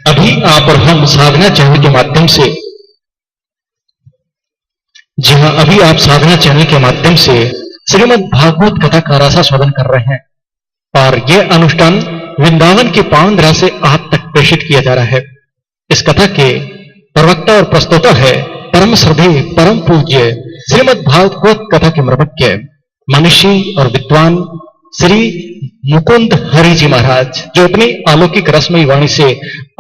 अभी आप और हम साधना चैनल के माध्यम से, जी हाँ, अभी आप साधना चैनल के माध्यम से श्रीमद् भागवत कथा का रसास्वादन कर रहे हैं और यह अनुष्ठान वृंदावन के पावन धरा से आप तक प्रेषित किया जा रहा है। इस कथा के प्रवक्ता और प्रस्तोता है परम श्रद्धेय परम पूज्य श्रीमद् भागवत कथा के मर्मज्ञ मनीषी और विद्वान श्री मुकुंद हरि जी महाराज, जो अपनी अलौकिक रसमयी वाणी से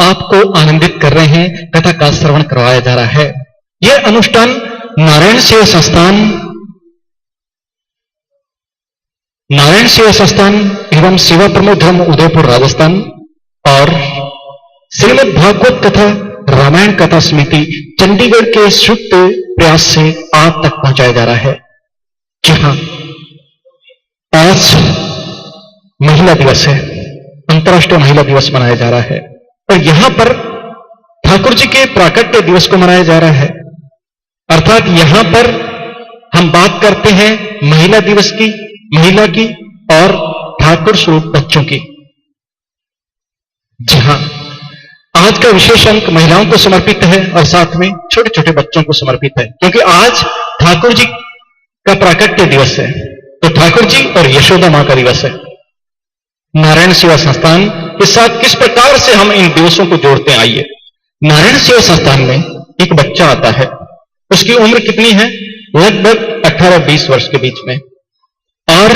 आपको आनंदित कर रहे हैं। कथा का श्रवण करवाया जा रहा है। यह अनुष्ठान नारायण सेवा संस्थान एवं सेवा प्रमोद धर्म उदयपुर राजस्थान और श्रीमद् भागवत कथा रामायण कथा समिति चंडीगढ़ के संयुक्त प्रयास से आप तक पहुंचाया जा रहा है। जहां आज महिला दिवस है, अंतर्राष्ट्रीय महिला दिवस मनाया जा रहा है और यहां पर ठाकुर जी के प्राकट्य दिवस को मनाया जा रहा है। अर्थात यहां पर हम बात करते हैं महिला दिवस की, महिला की और ठाकुर स्वरूप बच्चों की। जहां आज का विशेष अंक महिलाओं को समर्पित है और साथ में छोटे छोटे बच्चों को समर्पित है, क्योंकि आज ठाकुर जी का प्राकट्य दिवस है। तो ठाकुर जी और यशोदा मां का दिवस है। नारायण सेवा संस्थान के साथ किस प्रकार से हम इन दिवसों को जोड़ते हैं, आइए। नारायण सेवा संस्थान में एक बच्चा आता है, उसकी उम्र कितनी है, लगभग 18-20 वर्ष के बीच में, और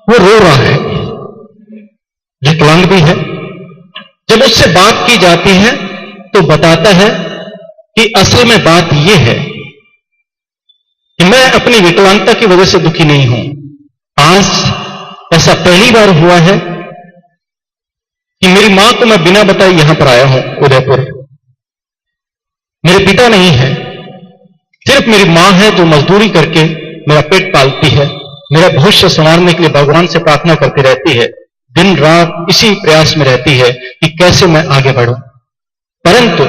वो रो रहा है, विकलांग भी है। जब उससे बात की जाती है तो बताता है कि असल में बात यह है कि मैं अपनी विकलांगता की वजह से दुखी नहीं हूं। आज ऐसा पहली बार हुआ है कि मेरी मां को मैं बिना बताए यहां पर आया हूं उदयपुर। मेरे पिता नहीं है, सिर्फ मेरी मां है जो मजदूरी करके मेरा पेट पालती है, मेरा भविष्य संवारने के लिए भगवान से प्रार्थना करती रहती है, दिन रात इसी प्रयास में रहती है कि कैसे मैं आगे बढ़ूं। परंतु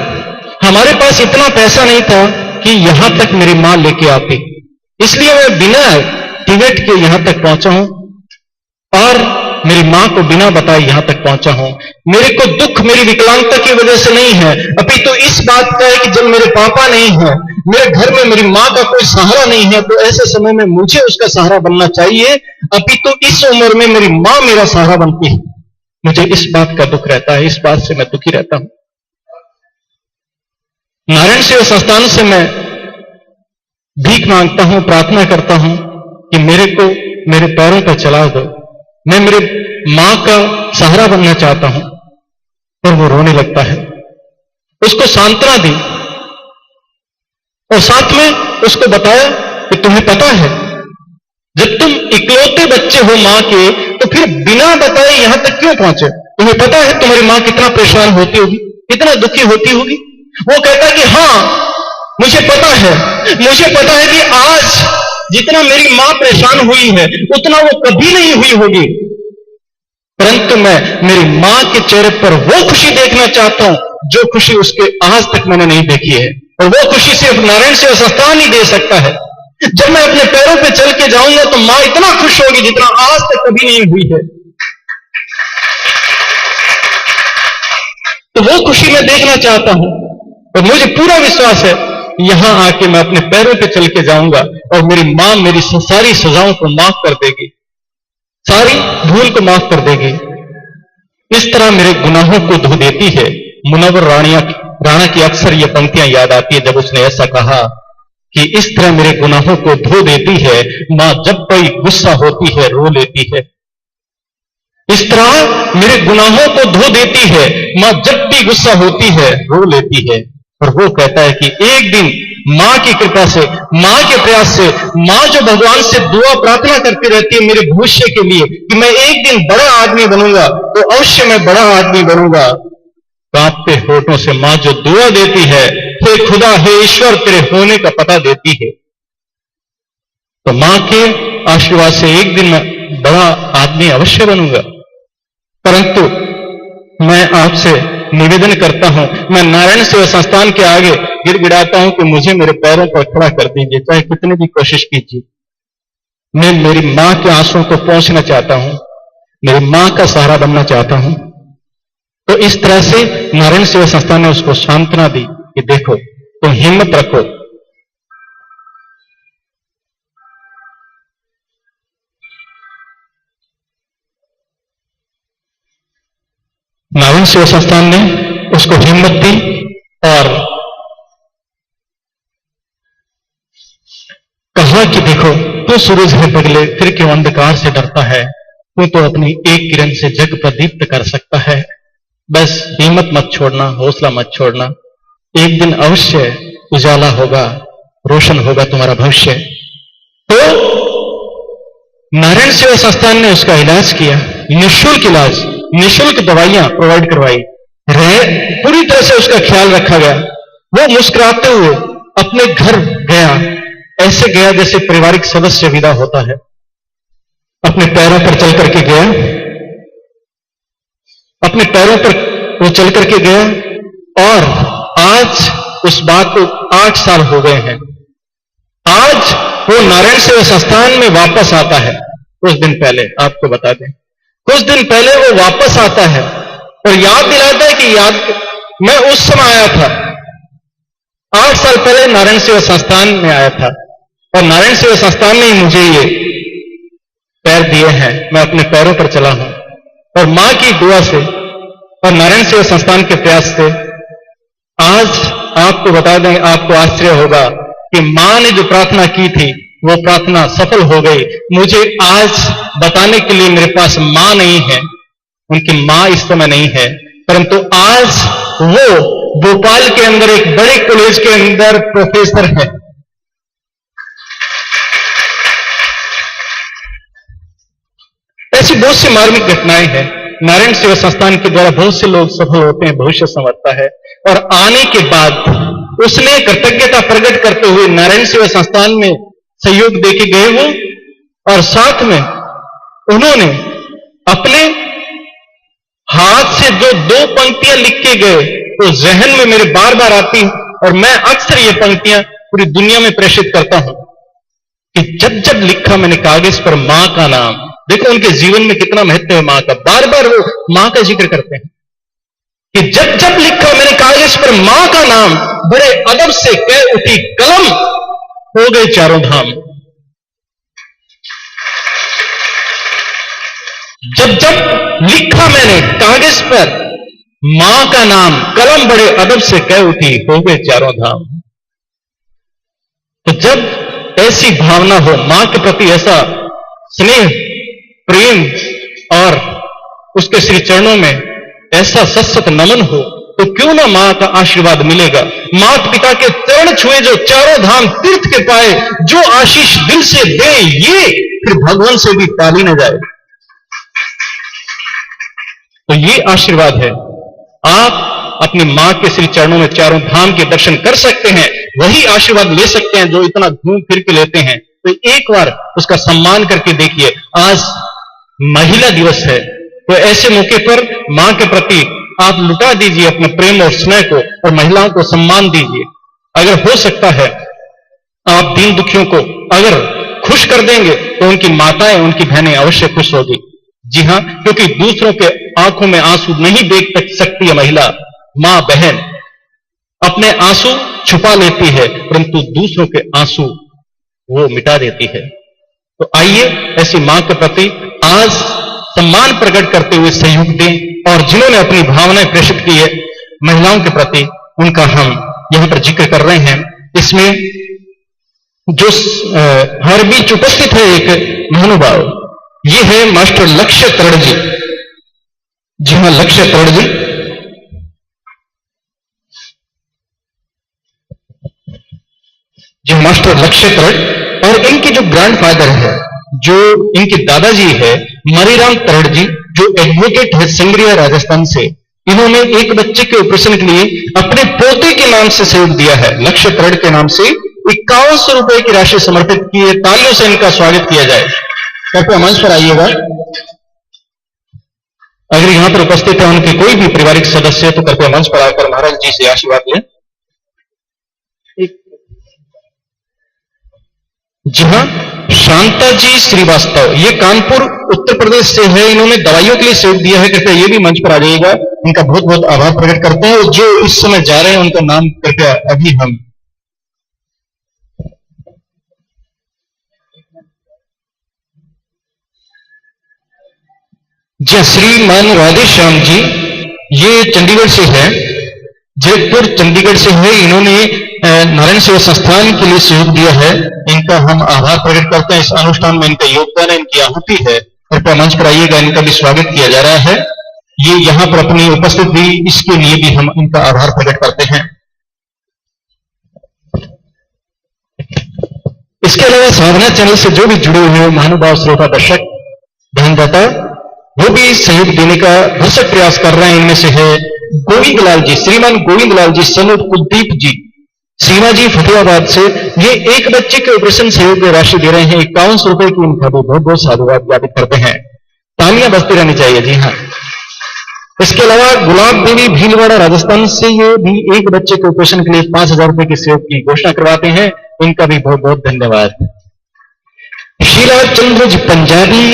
हमारे पास इतना पैसा नहीं था कि यहां तक मेरी मां लेके आती, इसलिए मैं बिना टिकट के यहां तक पहुंचा हूं और मेरी मां को बिना बताए यहां तक पहुंचा हूं। मेरे को दुख मेरी विकलांगता की वजह से नहीं है, अभी तो इस बात का है कि जब मेरे पापा नहीं है, मेरे घर में मेरी मां का कोई सहारा नहीं है, तो ऐसे समय में मुझे उसका सहारा बनना चाहिए। अभी तो इस उम्र में मेरी मां मेरा सहारा बनती है, मुझे इस बात का दुख रहता है, इस बात से मैं दुखी रहता हूं। नारायण सेवा संस्थान से मैं भीख मांगता हूं, प्रार्थना करता हूं कि मेरे को मेरे पैरों पर चला दो, मैं मेरे मां का सहारा बनना चाहता हूं। और वो रोने लगता है। उसको सांत्वना दी और साथ में उसको बताया कि तुम्हें पता है जब तुम इकलौते बच्चे हो मां के, तो फिर बिना बताए यहां तक क्यों पहुंचे? तुम्हें पता है तुम्हारी मां कितना परेशान होती होगी, कितना दुखी होती होगी। वो कहता है कि हां मुझे पता है, मुझे पता है कि आज जितना मेरी मां परेशान हुई है उतना वो कभी नहीं हुई होगी, परंतु मैं मेरी मां के चेहरे पर वो खुशी देखना चाहता हूं जो खुशी उसके आज तक मैंने नहीं देखी है, और वो खुशी सिर्फ नारायण सेवा संस्थान ही दे सकता है। जब मैं अपने पैरों पे चल के जाऊंगा तो मां इतना खुश होगी जितना आज तक कभी नहीं हुई है। तो वो खुशी मैं देखना चाहता हूं और मुझे पूरा विश्वास है यहां आके मैं अपने पैरों पे चल के जाऊंगा और मेरी मां मेरी सारी सजाओं को माफ कर देगी, सारी भूल को माफ कर देगी। इस तरह मेरे गुनाहों को धो देती है। मुनव्वर राणा की अक्सर ये पंक्तियां याद आती है जब उसने ऐसा कहा कि इस तरह मेरे गुनाहों को धो देती है मां, जब कोई गुस्सा होती है रो लेती है। इस तरह मेरे गुनाहों को धो देती है मां, जब भी गुस्सा होती है रो लेती है। और वो कहता है कि एक दिन मां की कृपा से, मां के प्रयास से, मां जो भगवान से दुआ प्रार्थना करती रहती है मेरे भविष्य के लिए कि मैं एक दिन बड़ा आदमी बनूंगा, तो अवश्य मैं बड़ा आदमी बनूंगा। कांपते होठों से मां जो दुआ देती है, हे खुदा, हे ईश्वर, तेरे होने का पता देती है। तो मां के आशीर्वाद से एक दिन मैं बड़ा आदमी अवश्य बनूंगा। परंतु मैं आपसे निवेदन करता हूं, मैं नारायण सेवा संस्थान के आगे गिड़गिड़ाता हूं कि मुझे मेरे पैरों पर खड़ा कर दीजिए, चाहे कितनी भी कोशिश कीजिए। मैं मेरी मां के आंसुओं को पहुंचना चाहता हूं, मेरी मां का सहारा बनना चाहता हूं। तो इस तरह से नारायण सेवा संस्थान ने उसको सांत्वना दी कि देखो तुम हिम्मत रखो, नारायण सेवा संस्थान ने उसको हिम्मत दी और कहा कि देखो तू सूरज है पगले, फिर क्यों अंधकार से डरता है, तू तो अपनी एक किरण से जग प्रदीप्त कर सकता है। बस हिम्मत मत छोड़ना, हौसला मत छोड़ना, एक दिन अवश्य उजाला होगा, रोशन होगा तुम्हारा भविष्य। तो नारायण सेवा संस्थान ने उसका इलाज किया, निःशुल्क इलाज, निःशुल्क दवाइयां प्रोवाइड करवाई। रहे, पूरी तरह से उसका ख्याल रखा गया। वो मुस्कुराते हुए अपने घर गया, ऐसे गया जैसे पारिवारिक सदस्य विदा होता है। अपने पैरों पर चल करके गया, अपने पैरों पर वो चल करके गया, और आज उस बात को 8 साल हो गए हैं। आज वो नारायण सेवा संस्थान में वापस आता है। कुछ दिन पहले आपको बता दें, कुछ दिन पहले वो वापस आता है और याद दिलाता है कि याद मैं उस समय आया था, 8 साल पहले नारायण सेवा संस्थान में आया था, और नारायण सेवा संस्थान ने ही मुझे ये पैर दिए हैं। मैं अपने पैरों पर चला हूं, और मां की दुआ से और नारायण सेवा संस्थान के प्रयास से आज आपको बता दें, आपको आश्चर्य होगा कि मां ने जो प्रार्थना की थी वो प्रार्थना सफल हो गई। मुझे आज बताने के लिए मेरे पास मां नहीं है, उनकी मां इस समय नहीं है, परंतु आज वो भोपाल के अंदर एक बड़े कॉलेज के अंदर प्रोफेसर है। ऐसी बहुत सी मार्मिक घटनाएं हैं। नारायण सेवा संस्थान के द्वारा बहुत से लोग सफल होते हैं, भविष्य संवरता है, और आने के बाद उसने कृतज्ञता प्रकट करते हुए नारायण सेवा संस्थान में सहयोग देके गए वो, और साथ में उन्होंने अपने हाथ से जो 2 पंक्तियां लिख के गए तो जहन में मेरे बार बार आती, और मैं अक्सर ये पंक्तियां पूरी दुनिया में प्रेषित करता हूं कि जब जब लिखा मैंने कागज पर मां का नाम। देखो उनके जीवन में कितना महत्व है मां का, बार बार वो मां का जिक्र करते हैं कि जब जब लिखा मैंने कागज पर मां का नाम, बड़े अदब से कह उठी कलम, हो गए चारों धाम। जब जब लिखा मैंने कागज पर मां का नाम, कलम बड़े अदब से कह उठी, हो गए चारों धाम। तो जब ऐसी भावना हो, मां के प्रति ऐसा स्नेह, प्रेम और उसके श्री चरणों में ऐसा सत्सत नमन हो, तो क्यों ना मां का आशीर्वाद मिलेगा। माता पिता के चरण छुए जो चारों धाम तीर्थ के पाए, जो आशीष दिल से दे ये फिर भगवान से भी टाली न जाए। तो ये आशीर्वाद है। आप अपनी मां के श्री चरणों में चारों धाम के दर्शन कर सकते हैं, वही आशीर्वाद ले सकते हैं जो इतना घूम फिर के लेते हैं। तो एक बार उसका सम्मान करके देखिए। आज महिला दिवस है, तो ऐसे मौके पर मां के प्रति आप लुटा दीजिए अपने प्रेम और स्नेह को, और महिलाओं को सम्मान दीजिए। अगर हो सकता है आप दीन दुखियों को अगर खुश कर देंगे तो उनकी माताएं, उनकी बहनें अवश्य खुश होगी। जी हां, क्योंकि दूसरों के आंखों में आंसू नहीं देख सकती है महिला, मां बहन अपने आंसू छुपा लेती है, परंतु दूसरों के आंसू वो मिटा देती है। तो आइए ऐसी मां के प्रति आज सम्मान प्रकट करते हुए सहयोग दें, और जिन्होंने अपनी भावनाएं प्रेषित की है महिलाओं के प्रति, उनका हम यहां पर जिक्र कर रहे हैं। इसमें जो हर बीच उपस्थित है एक महानुभाव, ये है मास्टर लक्ष्य तरण जी। जी हां, लक्ष्य तरण जी। जी मास्टर लक्ष्य तरण, और इनके जो ग्रैंडफादर है, जो इनके दादाजी है मरीराम तरण जी, जो एडवोकेट है सिंगरिया राजस्थान से। इन्होंने एक बच्चे के ऑपरेशन के लिए अपने पोते के नाम से सहयोग दिया है। लक्ष्य तरण के नाम से 5100 रुपए की राशि समर्पित की है। तालियों से इनका स्वागत किया जाए। कृपया मंच पर आइएगा। अगर यहां पर उपस्थित है उनके कोई भी पारिवारिक सदस्य, तो कृपया मंच पर आकर महाराज जी से आशीर्वाद लें। जी हां, शांता जी श्रीवास्तव, ये कानपुर उत्तर प्रदेश से है। इन्होंने दवाइयों के लिए सहयोग दिया है। कृपया ये भी मंच पर आ जाइएगा। इनका बहुत बहुत आभार प्रकट करते हैं। और जो इस समय जा रहे हैं उनका नाम कृपया अभी हम जी श्रीमान राधेश्याम जी, ये चंडीगढ़ से है, जयपुर चंडीगढ़ से है। इन्होंने नारायण सेवा संस्थान के लिए सहयोग दिया है। इनका हम आभार प्रकट करते हैं। इस अनुष्ठान में इनका योगदान है, इनकी आहुति है। कृपया मंच पर आइएगा, इनका भी स्वागत किया जा रहा है। ये यहां पर अपनी उपस्थिति दी, इसके लिए भी हम इनका आभार प्रकट करते हैं। इसके अलावा साधना चैनल से जो भी जुड़े हुए महानुभाव श्रोता दर्शक ध्यानदाता, वो भी सहयोग देने का भरसक प्रयास कर रहे हैं। इनमें से है गोविंदलाल जी, श्रीमान गोविंदलाल जी, सन ऑफ कुलदीप जी, सीमा जी फतेहाबाद से, ये एक बच्चे के ऑपरेशन सहयोग की राशि दे रहे हैं 51 रुपए की। इनका भी बहुत बहुत साधुवाद ज्ञापित करते हैं। तालियां बजती रहनी चाहिए। जी हाँ। इसके अलावा गुलाब देवी भीलवाड़ा राजस्थान से, ये भी एक बच्चे के ऑपरेशन के लिए 5000 रुपए के सहयोग की घोषणा करवाते हैं। इनका भी बहुत बहुत धन्यवाद। शीला चंद्र जी पंजाबी,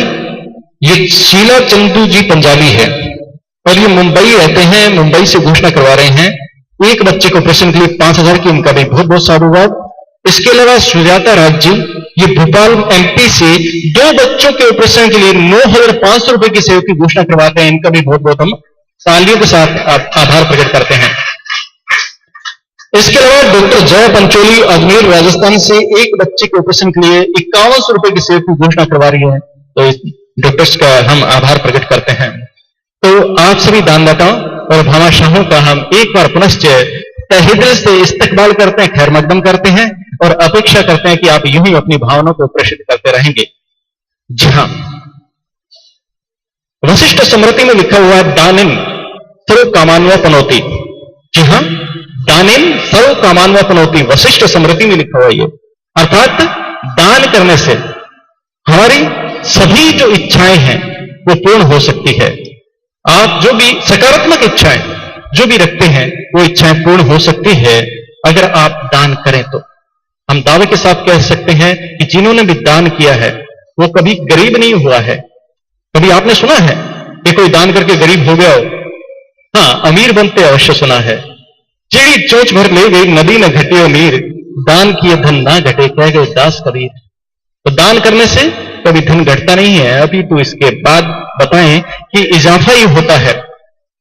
ये शीला चंदू जी पंजाबी है और ये मुंबई रहते हैं, मुंबई से घोषणा करवा रहे हैं एक बच्चे को ऑपरेशन के लिए 5000 की। इनका भी बहुत बहुत साधुवाद। इसके अलावा सुजाता राज जी, ये भोपाल एमपी से 2 बच्चों के ऑपरेशन के लिए 9500 रुपए की सहयोग की घोषणा करवाते हैं। इनका भी बहुत बहुत हम तालियों के साथ आभार प्रकट करते हैं। इसके अलावा डॉक्टर जय पंचोली अजमेर राजस्थान से एक बच्चे के ऑपरेशन के लिए 5100 रुपए की सहयोग की घोषणा करवा रही है। तो इस डॉक्टर्स का हम आभार प्रकट करते हैं। तो आप सभी दानदाताओं और भामाशाहों का हम एक बार पुनश्च तहे दिल से इस्तकबाल करते हैं, खैर मकदम करते हैं और अपेक्षा करते हैं कि आप यूं ही अपनी भावनाओं को प्रेषित करते रहेंगे। जी हां, वशिष्ठ स्मृति में लिखा हुआ है दानिम सर्व कामान्वा पनौती। जी हां, दानिम सर्व कामान्वा पनौती, वशिष्ठ स्मृति में लिखा हुआ ये, अर्थात दान करने से हमारी सभी जो इच्छाएं हैं वो पूर्ण हो सकती है। आप जो भी सकारात्मक इच्छाएं जो भी रखते हैं वो इच्छाएं पूर्ण हो सकती है अगर आप दान करें तो। हम दावे के साथ कह सकते हैं कि जिन्होंने भी दान किया है वो कभी गरीब नहीं हुआ है। कभी आपने सुना है कि कोई दान करके गरीब हो गया हो? हाँ, अमीर बनते अवश्य सुना है। चिड़ी चोंच भर ले गई नदी न घटे अमीर, दान किए धन ना घटे कह गए दास कबीर। तो दान करने से कभी धन घटता नहीं है, अभी तो इसके बाद बताएं कि इजाफा ही होता है।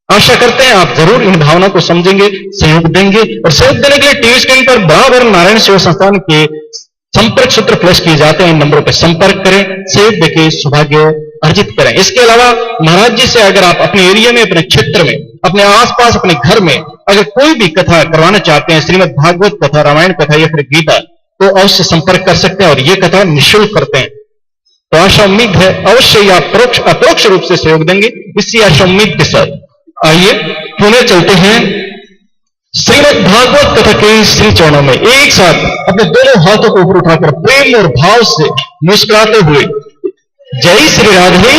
आशा करते हैं आप जरूर इन भावनाओं को समझेंगे, सहयोग देंगे और सहयोग देने के लिए टीवी स्क्रीन पर बराबर नारायण सेवा संस्थान के संपर्क सूत्र फ्लैश किए जाते हैं। इन नंबरों पर संपर्क करें, सहयोग देके सौभाग्य अर्जित करें। इसके अलावा महाराज जी से अगर आप अपने एरिया में, अपने क्षेत्र में, अपने आसपास, अपने घर में अगर कोई भी कथा करवाना चाहते हैं, श्रीमद् भागवत कथा, रामायण कथा या फिर गीता, तो अवश्य संपर्क कर सकते हैं और ये कथा निःशुल्क करते हैं। तो आशा उम्मीद है अवश्य ही आप अपरोक्ष रूप से सहयोग देंगे, इसी आशा उम्मीद के साथ आइए पुणे चलते हैं श्रीमद् भागवत कथा के श्री चरणों में। एक साथ अपने दोनों हाथों को ऊपर उठाकर प्रेम और भाव से मुस्कुराते हुए जय श्री राधे,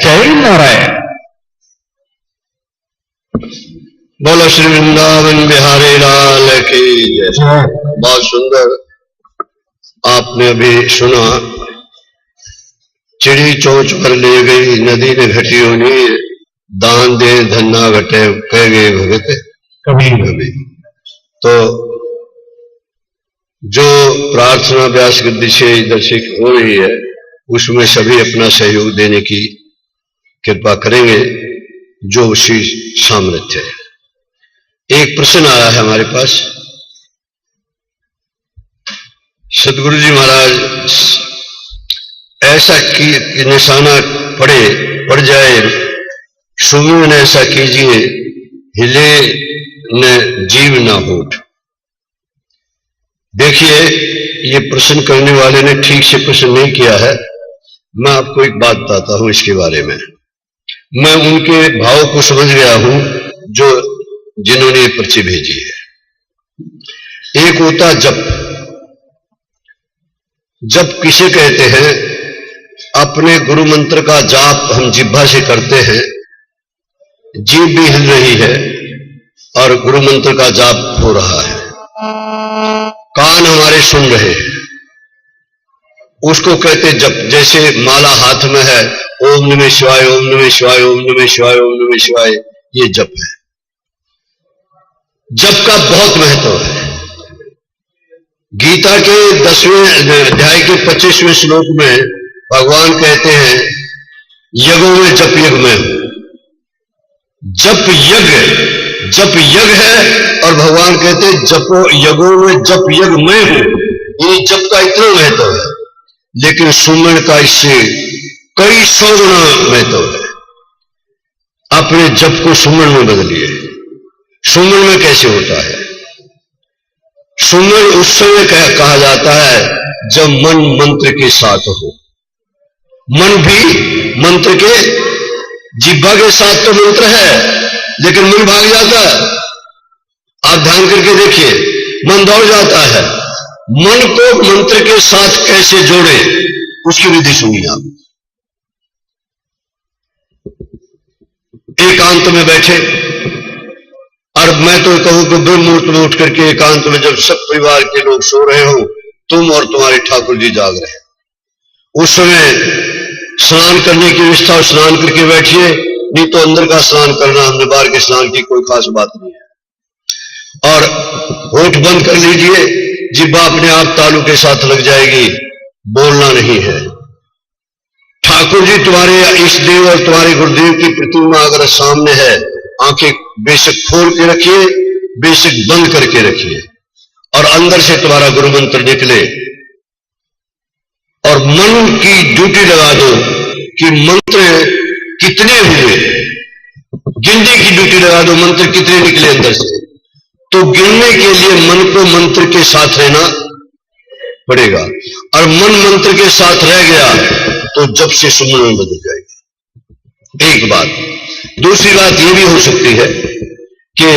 जय नारायण। बोलो श्री वृंदावन बिहारी लाल की जय। बहुत सुंदर आपने अभी सुना। चिड़ी चोंच पर ले गई नदी ने घटियो नीर, दान दे धन ना घटे कह गए भगत कभी। तो जो प्रार्थना व्यास गद्दी से इधर से हो रही है उसमें सभी अपना सहयोग देने की कृपा करेंगे जो उसी सामर्थ्य है। एक प्रश्न आया है हमारे पास। सदगुरु जी महाराज ऐसा कि निशाना पड़ जाए, सुमिर ने ऐसा कीजिए हिले न जीव ना होठ। देखिए, ये प्रश्न करने वाले ने ठीक से प्रश्न नहीं किया है। मैं आपको एक बात बताता हूं इसके बारे में। मैं उनके भाव को समझ गया हूं जो जिन्होंने ये पर्ची भेजी है। एक होता जप किसे कहते हैं? अपने गुरु मंत्र का जाप हम जिह्वा से करते हैं, जीभ भी हिल रही है और गुरु मंत्र का जाप हो रहा है, कान हमारे सुन रहे हैं, उसको कहते जप। जैसे माला हाथ में है, ओम नमः शिवाय, ओम नमः शिवाय, ओम नमः शिवाय, ओम नमः शिवाय, ये जप है। जप का बहुत महत्व है। गीता के 10वें अध्याय के 25वें श्लोक में भगवान कहते हैं यज्ञों में जप यज्ञ में हूं। जप यज्ञ है और भगवान कहते हैं जपो यज्ञों में जप यज्ञ में हूं। ये जप का इतना महत्व है, लेकिन सुमन का इससे कई 100 गुना महत्व है। अपने जप को सुमन में बदलिए। सुमन में कैसे होता है? सुमन उस समय कहा जाता है जब मन मंत्र के साथ हो। मन भी मंत्र के, जिह्वा के साथ तो मंत्र है लेकिन मन भाग जाता है। आप ध्यान करके देखिए, मन दौड़ जाता है। मन को मंत्र के साथ कैसे जोड़े, उसकी विधि सुनिए आप। एकांत में बैठे, और मैं तो कहूं कि ब्रह्म मुहूर्त में उठ करके एकांत में, जब सब परिवार के लोग सो रहे हो, तुम और तुम्हारे ठाकुर जी जाग रहे हैं, उस समय स्नान करने की व्यवस्था, स्नान करके बैठिए। नहीं तो अंदर का स्नान करना, हमने बाहर के स्नान की कोई खास बात नहीं है। और होठ बंद कर लीजिए, जिब्बा अपने आप तालू के साथ लग जाएगी, बोलना नहीं है। ठाकुर जी तुम्हारे इष्ट देव और तुम्हारे गुरुदेव की प्रतिमा अगर सामने है, आंखें बेशक खोल के रखिए, बेशक बंद करके रखिए, और अंदर से तुम्हारा गुरु मंत्र निकले, और मन की ड्यूटी लगा दो कि मंत्र कितने हुए, गिनने की ड्यूटी लगा दो, मंत्र कितने निकले अंदर से। तो गिनने के लिए मन को मंत्र के साथ रहना पड़ेगा, और मन मंत्र के साथ रह गया तो जब से सुमन में बदल जाएगा। एक बात। दूसरी बात यह भी हो सकती है कि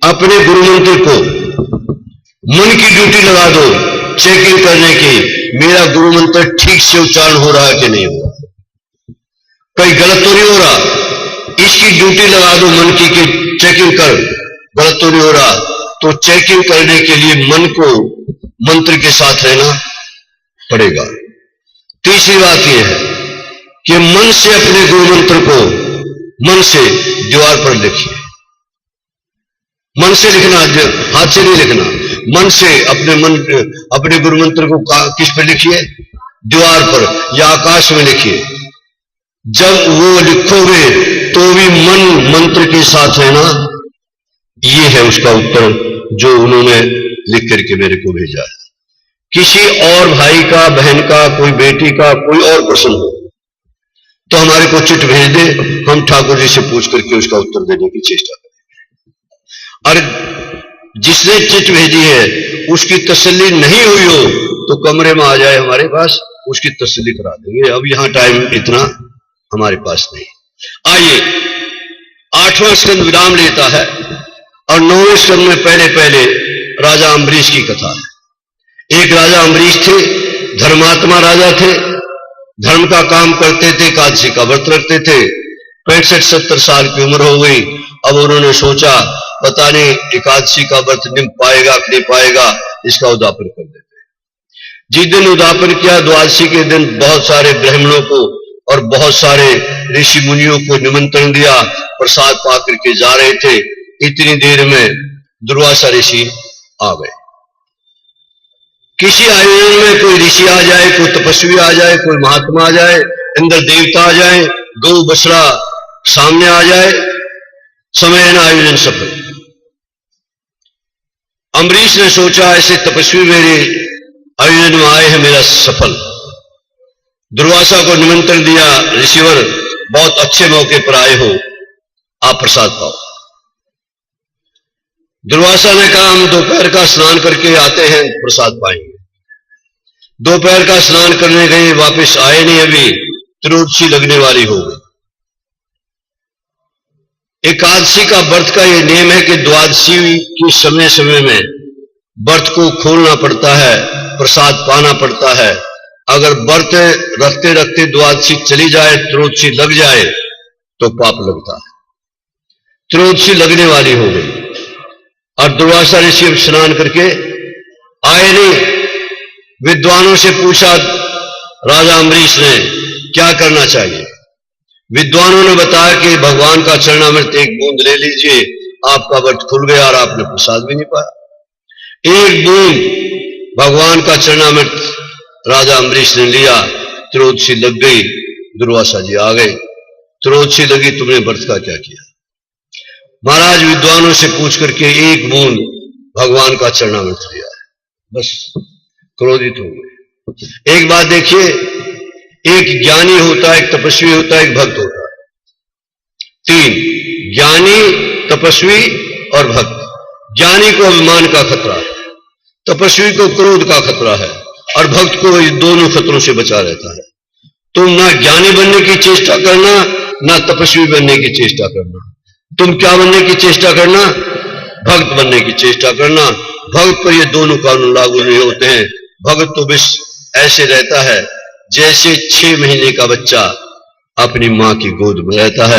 अपने गुरु मंत्र को मन की ड्यूटी लगा दो चेकिंग करने की, मेरा गुरु मंत्र ठीक से उच्चारण हो रहा है कि नहीं हो रहा, कहीं गलत तो नहीं हो रहा। इसकी ड्यूटी लगा दो मन की कि चेकिंग कर, गलत तो नहीं हो रहा। तो चेकिंग करने के लिए मन को मंत्र के साथ रहना पड़ेगा। तीसरी बात यह है कि मन से अपने गुरु मंत्र को मन से दीवार पर लिखिए। मन से लिखना, हाथ से नहीं लिखना, मन से अपने गुरु मंत्र को किस पर लिखिए, दीवार पर या आकाश में लिखिए। जब वो लिखोगे तो भी मन मंत्र के साथ रहना, ये है उसका उत्तर जो उन्होंने लिख करके मेरे को भेजा है। किसी और भाई का, बहन का, कोई बेटी का कोई और प्रश्न हो तो हमारे को चिट भेज दे, हम ठाकुर जी से पूछ करके उसका उत्तर देने की चेष्टा करेंगे। और जिसने चिट भेजी है उसकी तसल्ली नहीं हुई हो तो कमरे में आ जाए हमारे पास, उसकी तसल्ली करा देंगे। अब यहां टाइम इतना हमारे पास नहीं। आइए, 8वां स्कंद विराम लेता है और 9वें स्कंद में पहले पहले राजा अम्बरीश की कथा है। एक राजा अम्बरीश थे, धर्मात्मा राजा थे, धर्म का काम करते थे, एकादशी का व्रत रखते थे। 65-70 साल की उम्र हो गई। अब उन्होंने सोचा पता नहीं एकादशी का व्रत निभ पाएगा कि नहीं पाएगा, इसका उद्यापन कर देते। जिस दिन उद्यापन किया, द्वादशी के दिन बहुत सारे ब्राह्मणों को और बहुत सारे ऋषि मुनियों को निमंत्रण दिया, प्रसाद पा करके जा रहे थे। इतनी देर में दुर्वासा ऋषि आ गए। किसी आयोजन में कोई ऋषि आ जाए, कोई तपस्वी आ जाए, कोई महात्मा आ जाए, इंद्र देवता आ जाए, गौ बछड़ा सामने आ जाए, समय है ना आयोजन सफल। अम्बरीश ने सोचा ऐसे तपस्वी मेरे आयोजन में आए हैं, मेरा सफल। दुर्वासा को निमंत्रण दिया, ऋषिवर बहुत अच्छे मौके पर आए हो, आप प्रसाद पाओ। दुर्वासा ने कहा हम दोपहर का स्नान करके आते हैं, प्रसाद पाएंगे। दोपहर का स्नान करने गए, वापस आए नहीं, अभी त्रयोदशी लगने वाली हो गई। एकादशी का व्रत का यह नियम है कि द्वादशी की समय समय में व्रत को खोलना पड़ता है, प्रसाद पाना पड़ता है। अगर व्रत रखते रखते द्वादशी चली जाए, त्रयोदशी लग जाए तो पाप लगता है। त्रयोदशी लगने वाली हो गई और दुर्वासा ऋषि स्नान करके आए नहीं। विद्वानों से पूछा राजा अम्बरीश ने क्या करना चाहिए। विद्वानों ने बताया कि भगवान का चरणामृत एक बूंद ले लीजिए, आपका व्रत खुल गया और आपने प्रसाद भी नहीं पाया। एक बूंद भगवान का चरणामृत राजा अम्बरीश ने लिया, त्रयोदशी लग गई, दुर्वासा जी आ गए। त्रयोदशी लगी, तुमने व्रत का क्या किया? महाराज विद्वानों से पूछ करके एक बूंद भगवान का चरणामृत लिया है, बस क्रोधित हो गए। एक बात देखिए, एक ज्ञानी होता है, एक तपस्वी होता है, एक भक्त होता है। 3 ज्ञानी, तपस्वी और भक्त। ज्ञानी को अभिमान का खतरा है, तपस्वी को क्रोध का खतरा है और भक्त को इन दोनों खतरों से बचा रहता है। तुम ना ज्ञानी बनने की चेष्टा करना, ना तपस्वी बनने की चेष्टा करना। तुम क्या बनने की चेष्टा करना? भक्त बनने की चेष्टा करना। भक्त पर ये दोनों कानून लागू नहीं होते हैं। भक्त तो बस ऐसे रहता है जैसे 6 महीने का बच्चा अपनी मां की गोद में रहता है।